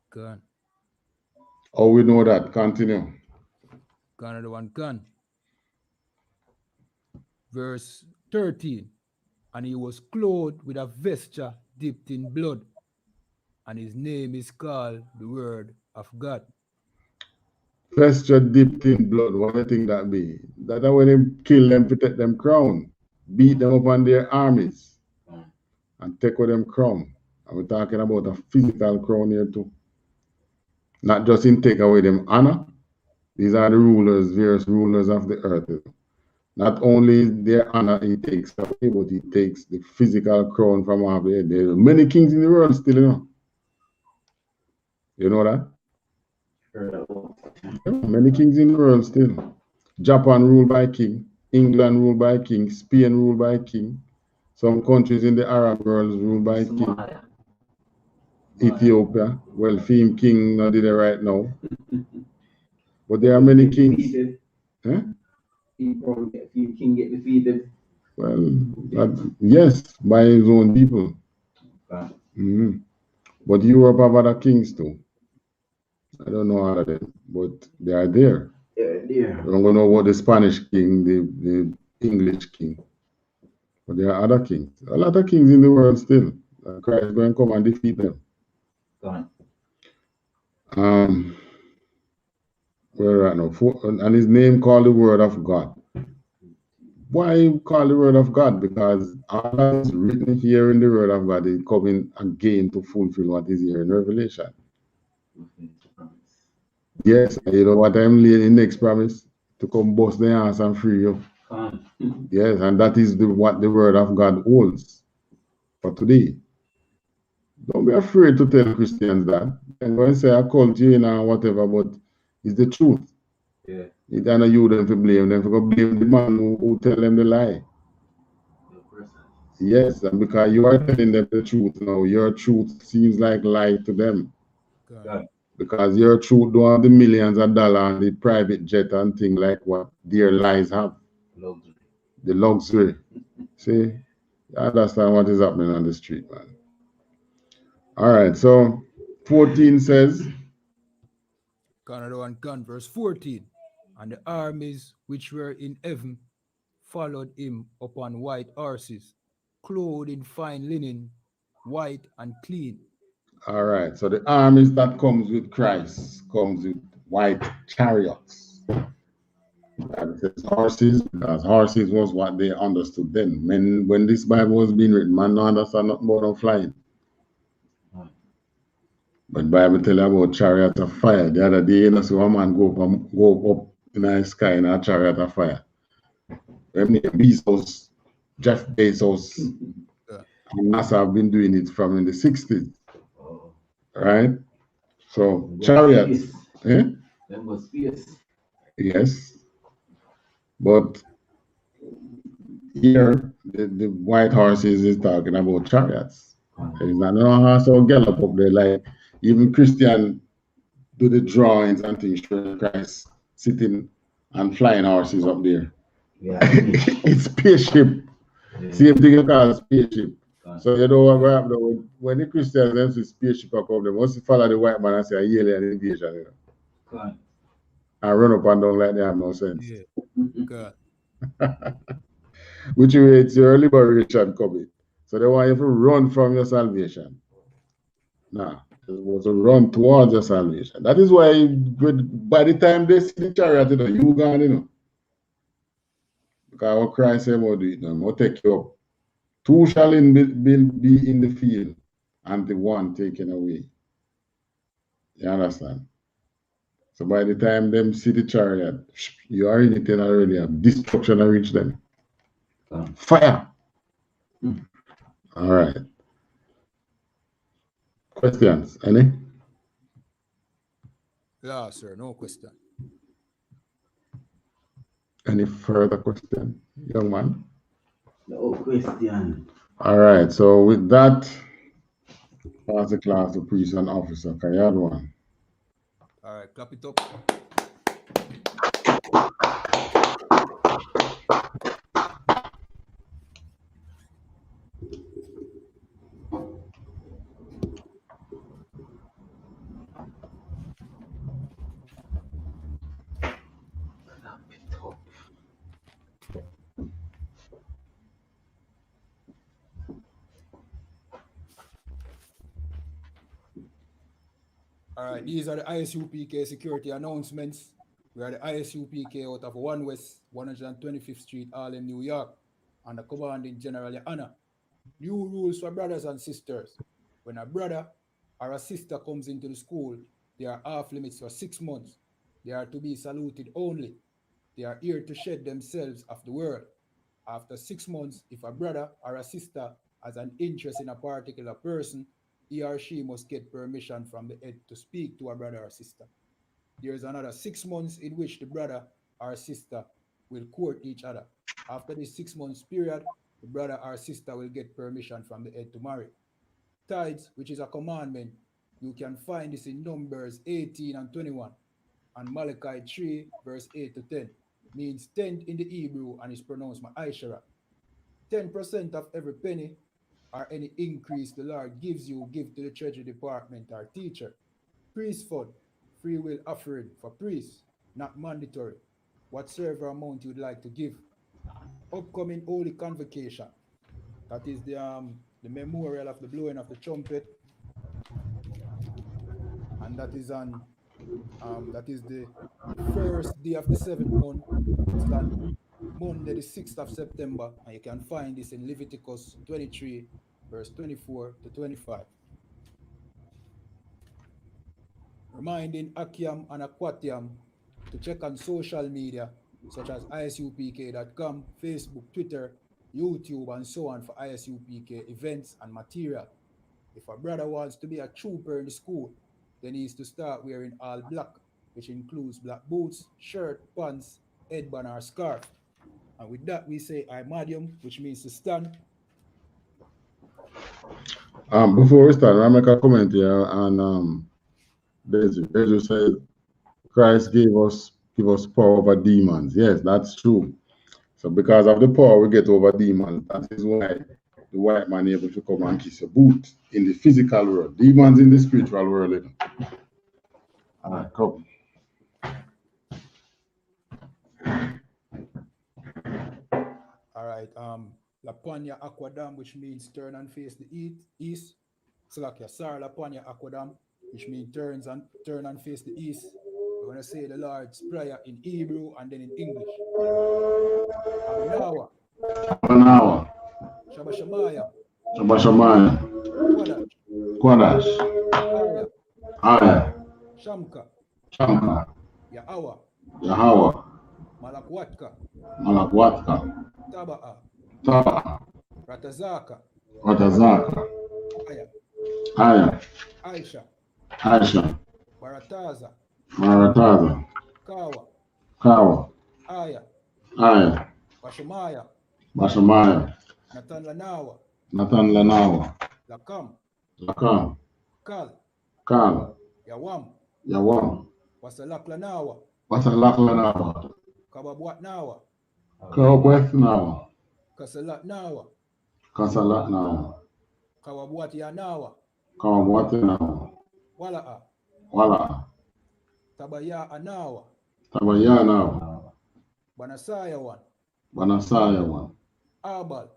God. How we know that? Continue. God the one gun. Verse 13. And he was clothed with a vesture dipped in blood, and his name is called the Word of God. Vesture dipped in blood. What do you think that be? That's when they kill them to take them crown, beat them up on their armies, and take with them crown. And we're talking about a physical crown here too. Not just in take away them honor. These are the rulers, various rulers of the earth. Not only their honor he takes away, but he takes the physical crown from off their head. There are many kings in the world still, you know. You know that? Many kings in the world still. Japan ruled by king, England ruled by king, Spain ruled by king. Some countries in the Arab world ruled by king. Ethiopia, well, Fim king not did it right now. But there are many kings. Huh? King get defeated. Well, yes, by his own people. But Europe have other kings too. I don't know all of them, but they are there. I don't know about the Spanish king, the English king. But there are other kings. A lot of kings in the world still. Christ is going to come and defeat them. Where right now? And his name called the Word of God. Why call the Word of God? Because all that is written here in the Word of God is coming again to fulfill what is here in Revelation. Yes, you know what I'm laying in next promise? To come bust the ass and free you. Yes, and that is what the Word of God holds for today. Don't be afraid to tell Christians that. And go and say I called you or whatever, but it's the truth. Yeah. It's not you them to blame them, for blame the man who tell them the lie. Yes, and because you are telling them the truth now, your truth seems like lie to them. God. Because your truth don't have the millions of dollars and the private jet and things like what their lies have. Luxury. The luxury. See, I understand what is happening on the street, man. All right, so 14 says, Verse 14. And the armies which were in heaven followed him upon white horses, clothed in fine linen, white and clean. all right, so the armies that comes with Christ comes with white chariots. And it says horses, because horses was what they understood then. When this Bible was being written, man don't understand nothing about them flying. But Bible tell you about chariot of fire. The other day, you see one man go up in the sky in a chariot of fire. Them name Bezos, Jeff Bezos, and NASA have been doing it from in the 60s. Right? So chariots. Them was fierce. Yes. But here, the white horses is talking about chariots. There's not no horse or gallop up there. Like even Christian do the drawings and things, Christ sitting and flying horses up there. Yeah. It's spaceship. Same thing you call spaceship. So you know what happened though, when the Christians them see spaceship come, they must follow the white man and say a alien invasion, you know. And run up and down like they have no sense. Yeah. God. Which way it's your liberation coming. So they want you to run from your salvation. Nah, it was to run towards your salvation. That is why by the time they see the chariot, you know, you gone, you know. Because what Christ said about it, you know, will take you up. Two shall be in the field, and the one taken away. You understand? So by the time them see the chariot, you already tell already destruction will reach them. Fire. All right. Questions? Any? Yeah, sir. No question. Any further question, young man? No question. All right. So with that, pass the class to priest and officer. Can you add one? All right, clap it up. All right, these are the I.S.U.P.K security announcements. We are the I.S.U.P.K out of 1 West 125th Street, Harlem, New York, and the commanding General YAHANNA. New rules for brothers and sisters. When a brother or a sister comes into the school, they are off limits for 6 months. They are to be saluted only. They are here to shed themselves of the world. After 6 months, if a brother or a sister has an interest in a particular person, he or she must get permission from the head to speak to a brother or sister. There is another 6 months in which the brother or sister will court each other. After this 6 months period, the brother or sister will get permission from the head to marry. Tithes, which is a commandment, you can find this in Numbers 18 and 21, and Malachi 3, verse 8 to 10, means tenth in the Hebrew and is pronounced ma'ashara. 10% of every penny or any increase the Lord gives you, give to the treasury department or teacher. Priest fund, free will offering for priests, not mandatory. Whatsoever amount you would like to give. Upcoming holy convocation, that is the memorial of the blowing of the trumpet, and that is on that is the first day of the 7th month. It's on Monday, the 6th of September, and you can find this in Leviticus 23, verse 24 to 25. Reminding Akiam and Aquatiam to check on social media such as ISUPK.com, Facebook, Twitter, YouTube, and so on for ISUPK events and material. If a brother wants to be a trooper in the school, then he needs to start wearing all black, which includes black boots, shirt, pants, headband, or scarf. And with that, we say I medium, which means to stand. Before we start, I make a comment here, and Deji said Christ gave us power over demons. Yes, that's true. So because of the power we get over demons, that is why the white man able to come and kiss your boot in the physical world. Demons in the spiritual world. You know. All right, come. All right, Lapanya Aquadam, which means turn and face the east. Slakia Sar Lapanya Aquadam, which means turn and face the east. We're going to say the Lord's Prayer in Hebrew and then in English. Aminawa. Anawa. Shabba Shamaya. Shabba Shamaya. Kwadash. Kwadash. Aya. Aya. Shamka. Shamka. Yahawa. Yahawa. Malakwatka. Malakwatka. Taba'a. Taba'a. Ratazaka. Ratazaka. Aya. Aya. Aisha. Aisha. Barataza. Barataza. Kawa. Kawa. Aya. Aya. Bashamaya. Bashamaya. Natan Lanawa. Natan Lanawa. Lakam. Lakam. Kal. Kal. Yawam. Yawam. Wasalak Lanawa. Wasalak Lanawa. Kababwat Nawa. Kababwat Nawa. Kasalat nawa. Kasalat now. Kawabwati anawa. Kawamwate now. Wala'a. Wala. Tabaya anawa. Tabaya now. Banasaya wan. Banasaya one. Abal.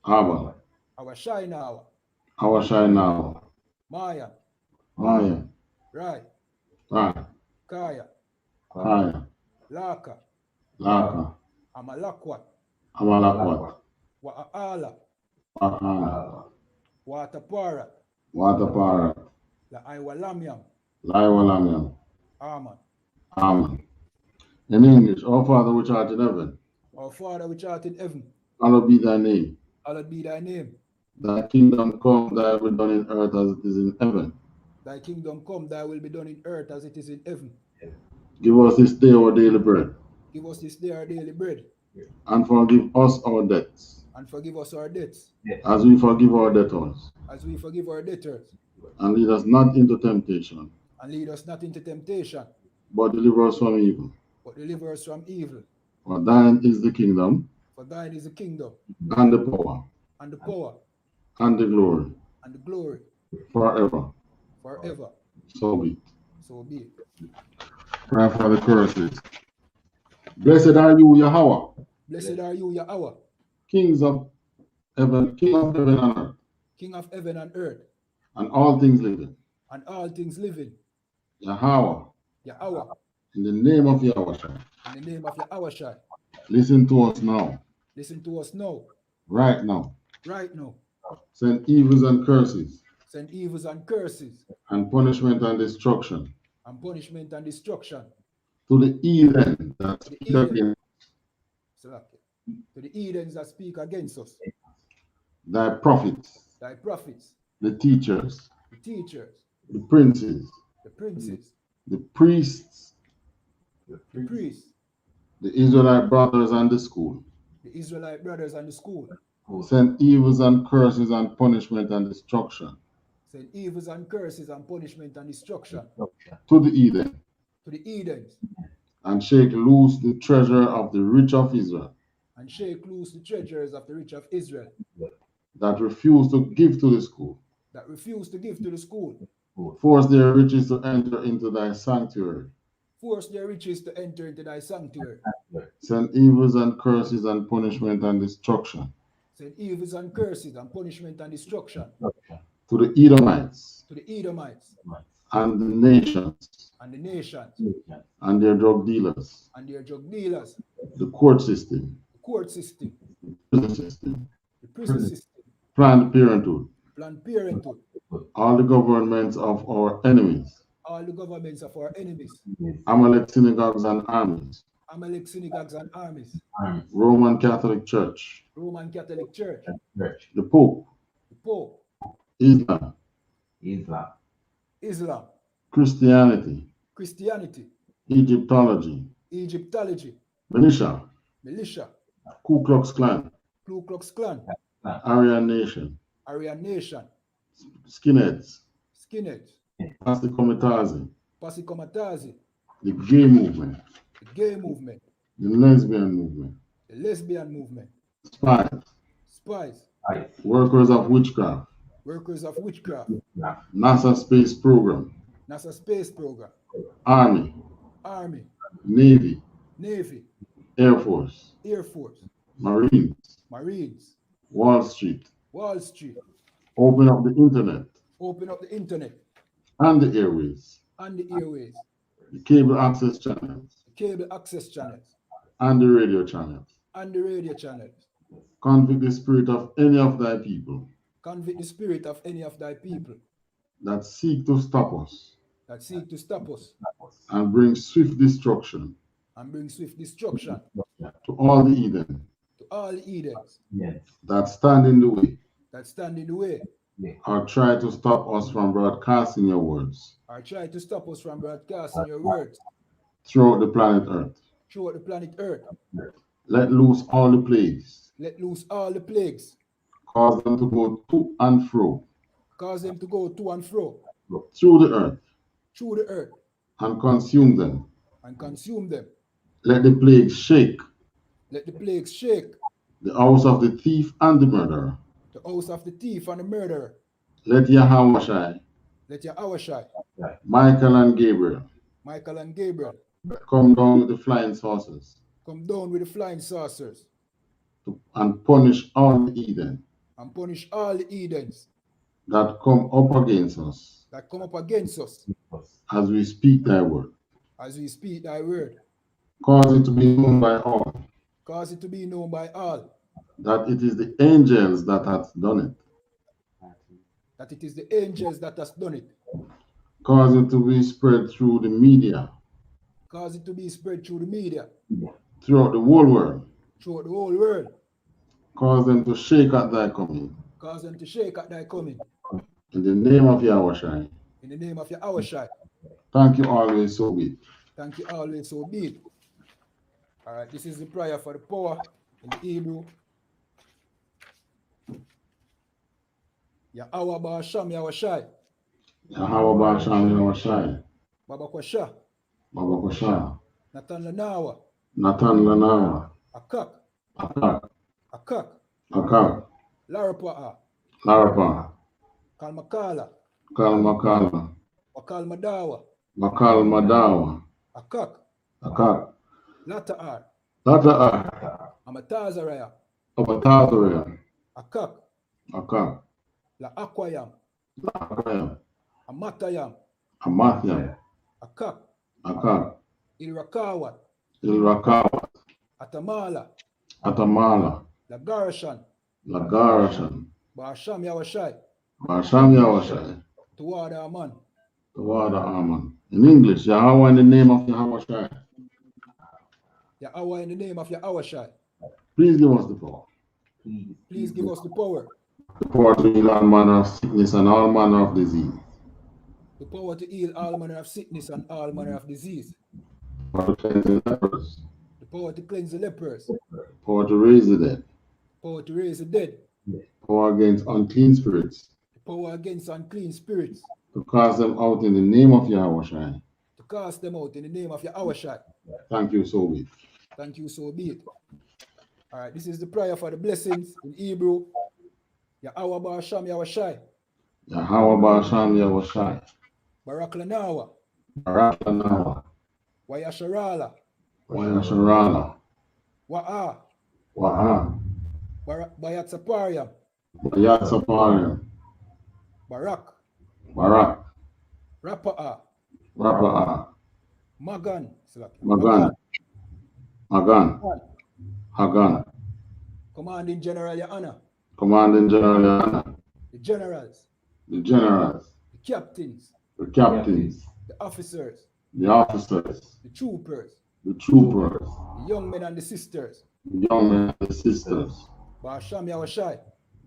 Abal. Awashai nawa. Awashai now. Maya. Maya. Rai. Right. Kaya. Kaya. Laka. Laka. Amalakwat. Amalakwat. Wa'ala. Wa'ala. Watapara. Watapara. La Iwalamyam. Laiwalamyam. Amen. Amen. In English, Our Father which art in heaven, Our Father which art in heaven, hallowed be thy name. hallowed be thy name. Thy kingdom come, thy will be done in earth as it is in heaven. Thy kingdom come, thy will be done in earth as it is in heaven. Give us this day our daily bread, Give us this day our daily bread, and forgive us our debts, and forgive us our debts, as we forgive our debtors. as we forgive our debtors. And lead us not into temptation, And lead us not into temptation, but deliver us from evil. but deliver us from evil. For thine is the kingdom, For thine is the kingdom, and the power, and the power, and the glory, and the glory, forever. forever. So be it. So be it. Pray for the curses. Blessed are you, Yahweh, Blessed are you, Yahweh, King of heaven and earth, King of heaven and earth, and all things living. and all things living. Yahweh, Yahweh, in the name of Yahweh, in the name of Yahweh, listen to us now, listen to us now, right now. right now. Send evils and curses, Send evils and curses, and punishment and destruction and punishment and destruction to the heathen that to the speak heathen, against to the heathens that speak against us, thy prophets, thy prophets, the teachers, the teachers, the princes, the princes, the priests, the priests, the Israelite brothers and the school. the Israelite brothers and the school. Send evils and curses and punishment and destruction Send evils and curses and punishment and destruction to the heathen, to the heathens, and shake loose the treasure of the rich of Israel, and shake loose the treasures of the rich of Israel, that refuse to give to the school. that refuse to give to the school. Force their riches to enter into thy sanctuary. Force their riches to enter into thy sanctuary. Send evils and curses and punishment and destruction Send evils and curses and punishment and destruction to the Edomites to the Edomites and the nations and the nations and their drug dealers, and their drug dealers, the court system, the court system, prison system, the prison system, Planned Parenthood, Planned Parenthood, all the governments of our enemies, all the governments of our enemies, Amalek synagogues and armies, Amalek synagogues and armies, Roman Catholic Church, Roman Catholic Church, the Pope, the Pope, Islam, Islam, Christianity, Christianity, Egyptology, Egyptology, militia, militia, Ku Klux Klan, Ku Klux Klan, Aryan Nation, Aryan Nation, skinheads, skinheads, Pasikomitazi, Pasikomatazi, the gay movement, the gay movement, the lesbian movement, the lesbian movement, spies, spies, workers of witchcraft, workers of witchcraft, NASA space program, NASA space program, Army, Army, Navy, Navy, Air Force, Air Force, Marines, Marines, Wall Street. Wall Street, Open up the internet open up the internet and the airways, and the airways, the cable access channels, the cable access channels, and the radio channels. and the radio channels. Convict the spirit of any of thy people Convict the spirit of any of thy people that seek to stop us that seek to stop us and bring swift destruction and bring swift destruction to all the heathen to all the heathens that stand in the way that stand in the way or try to stop us from broadcasting your words or try to stop us from broadcasting your words throughout the planet Earth. throughout the planet Earth. Let loose all the plagues, Let loose all the plagues, cause them to go to and fro cause them to go to and fro through the earth through the earth and consume them. and consume them. Let the plagues shake Let the plagues shake the house of the thief and the murderer. the house of the thief and the murderer. Let Yahawashai, Let YAHANNA, Michael and Gabriel Michael and Gabriel come down with the flying saucers come down with the flying saucers and punish all the Eden and punish all the Edens that come up against us that come up against us as we speak thy word. as we speak thy word. Cause it to be known by all Cause it to be known by all that it is the angels that hath done it. that it is the angels that has done it. Cause it to be spread through the media, Cause it to be spread through the media, throughout the whole world. throughout the whole world. Cause them to shake at thy coming. Cause them to shake at thy coming. In the name of Yahushua. In the name of YAHANNA. Thank you always, so be it. Thank you always, so be it. All right, this is the prayer for the power in the Hebrew. Yahweh Ba'asham Yahushai. Yahweh Ba'asham Yahushai. Baba Kwasha. Baba Kosha. Nathan Lanawa. Nathan Lanawa. Akak. Akak. Akak. Akak. Larapa'a. Larapa. Kalmakala. Kalmakala. Wakal Madawa. Bakal Madawa. Akak. Akak. Lata'ar. Lata'ar. Amatazaraya. Abatatoria. Akak. Akak. La Akwayam. Akayam. Amatayam. Amathia. Akak. Akak. Ilrakawat. Ilrakawat. Atamala. Atamala. Lagarashan. Lagarashan. Ba'asham Yahushai. Ba'asham Yahushai. Tuwada Aman. Tawada Aman. In English, Yahweh in the name of Yahushua. Yahweh in the name of YAHANNA. Please give us the power. Please give us the power. The power to heal all manner of sickness and all manner of disease. The power to heal all manner of sickness and all manner of disease. The power to cleanse the lepers. The power to cleanse the lepers. The power to raise the dead. The power to raise the dead. The power against unclean spirits. The power against unclean spirits. To cast them out in the name of Yahushua. To cast them out in the name of YAHANNA. Thank you, so be it. Thank you, so be it. All right, this is the prayer for the blessings in Hebrew. Yahweh Ba'asham Yahushai. Yahweh Ba'asham Yahushai. Barak Lanawa. Barak Lanawa. Wayasharala. Wayasharala. Wa'a. Wa'a. Bayat Sapariam. Bayat Sapariam. Barak. Barak. Rapa'a. Rapa'a. Magan. Magan. Magan. Hagan. Commanding General YAHANNA. Commanding General YAHANNA. The generals. The generals. The captains. The captains. The officers. The officers. The troopers. The troopers. The young men and the sisters. The young men and the sisters. Ba'asham Yahushai.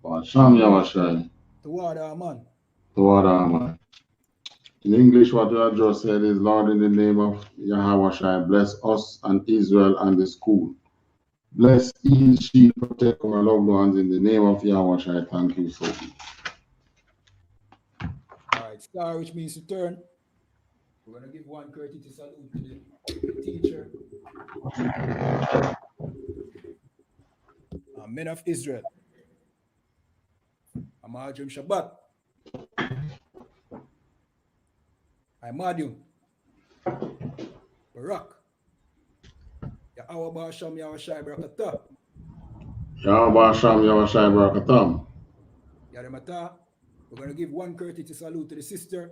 Ba'asham Yahushai. Tuwada Aman. Tawada Aman. In English, what you have just said is, Lord, in the name of Yahweh, bless us and Israel and the school. Bless, heal, shield, protect our loved ones in the name of Yahweh. Thank you so much. All right, star, which means to turn. We're going to give one courtesy salute to the teacher. Men of Israel. Amajim Shabbat. Imadium. Barak. Yahweh Ba'asham Yahushai Barakatah. Yahweh Ba'asham Yahushai Barakatam. Yadamata. We're going to give one courtesy salute to the sister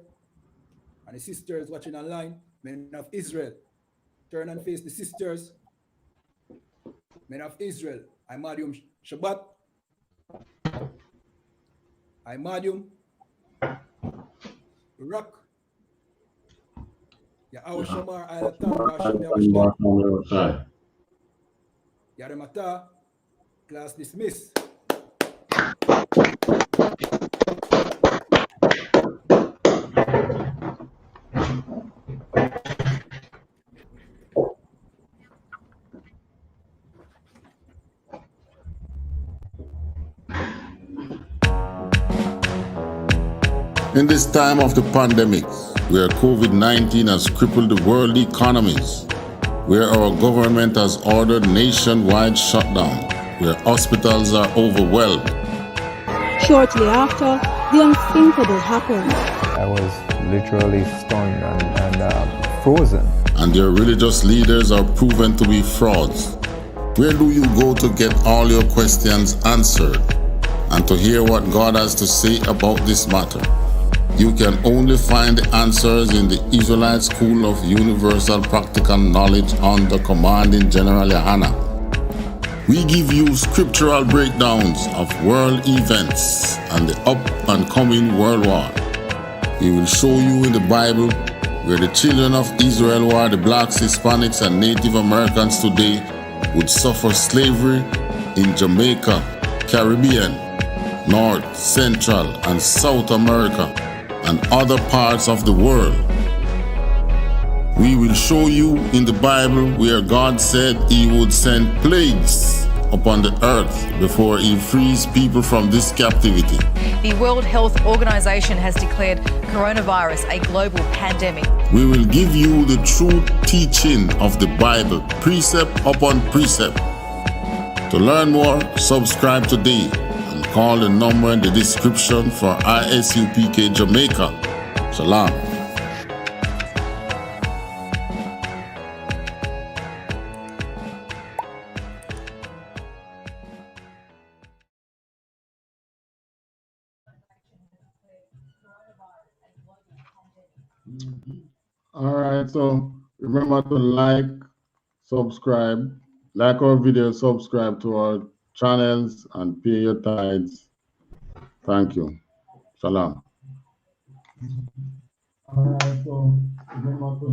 and the sisters watching online. Men of Israel. Turn and face the sisters. Men of Israel. Imadium Shabbat. Imadium. Barak. Yahweh Shamar Aylatam Ba'asham Yahushai. Yadamata. Class dismissed. In this time of the pandemic, where COVID-19 has crippled the world economies, where our government has ordered nationwide shutdown, where hospitals are overwhelmed. Shortly after, the unthinkable happened. I was literally stunned and frozen. And their religious leaders are proven to be frauds. Where do you go to get all your questions answered and to hear what God has to say about this matter? You can only find the answers in the Israelite School of Universal Practical Knowledge under Commanding General YAHANNA. We give you scriptural breakdowns of world events and the up and coming world war. We will show you in the Bible where the children of Israel, who are the blacks, Hispanics, and Native Americans today, would suffer slavery in Jamaica, Caribbean, North, Central, and South America, and other parts of the world. We will show you in the Bible where God said he would send plagues upon the earth before he frees people from this captivity. The World Health Organization has declared coronavirus a global pandemic. We will give you the true teaching of the Bible, precept upon precept. To learn more, subscribe today and call the number in the description for I.S.U.P.K Jamaica. Shalom. All right, so remember to subscribe, like our video, subscribe to our channels, and pay your tithes. Thank you. Shalom. All right, so remember to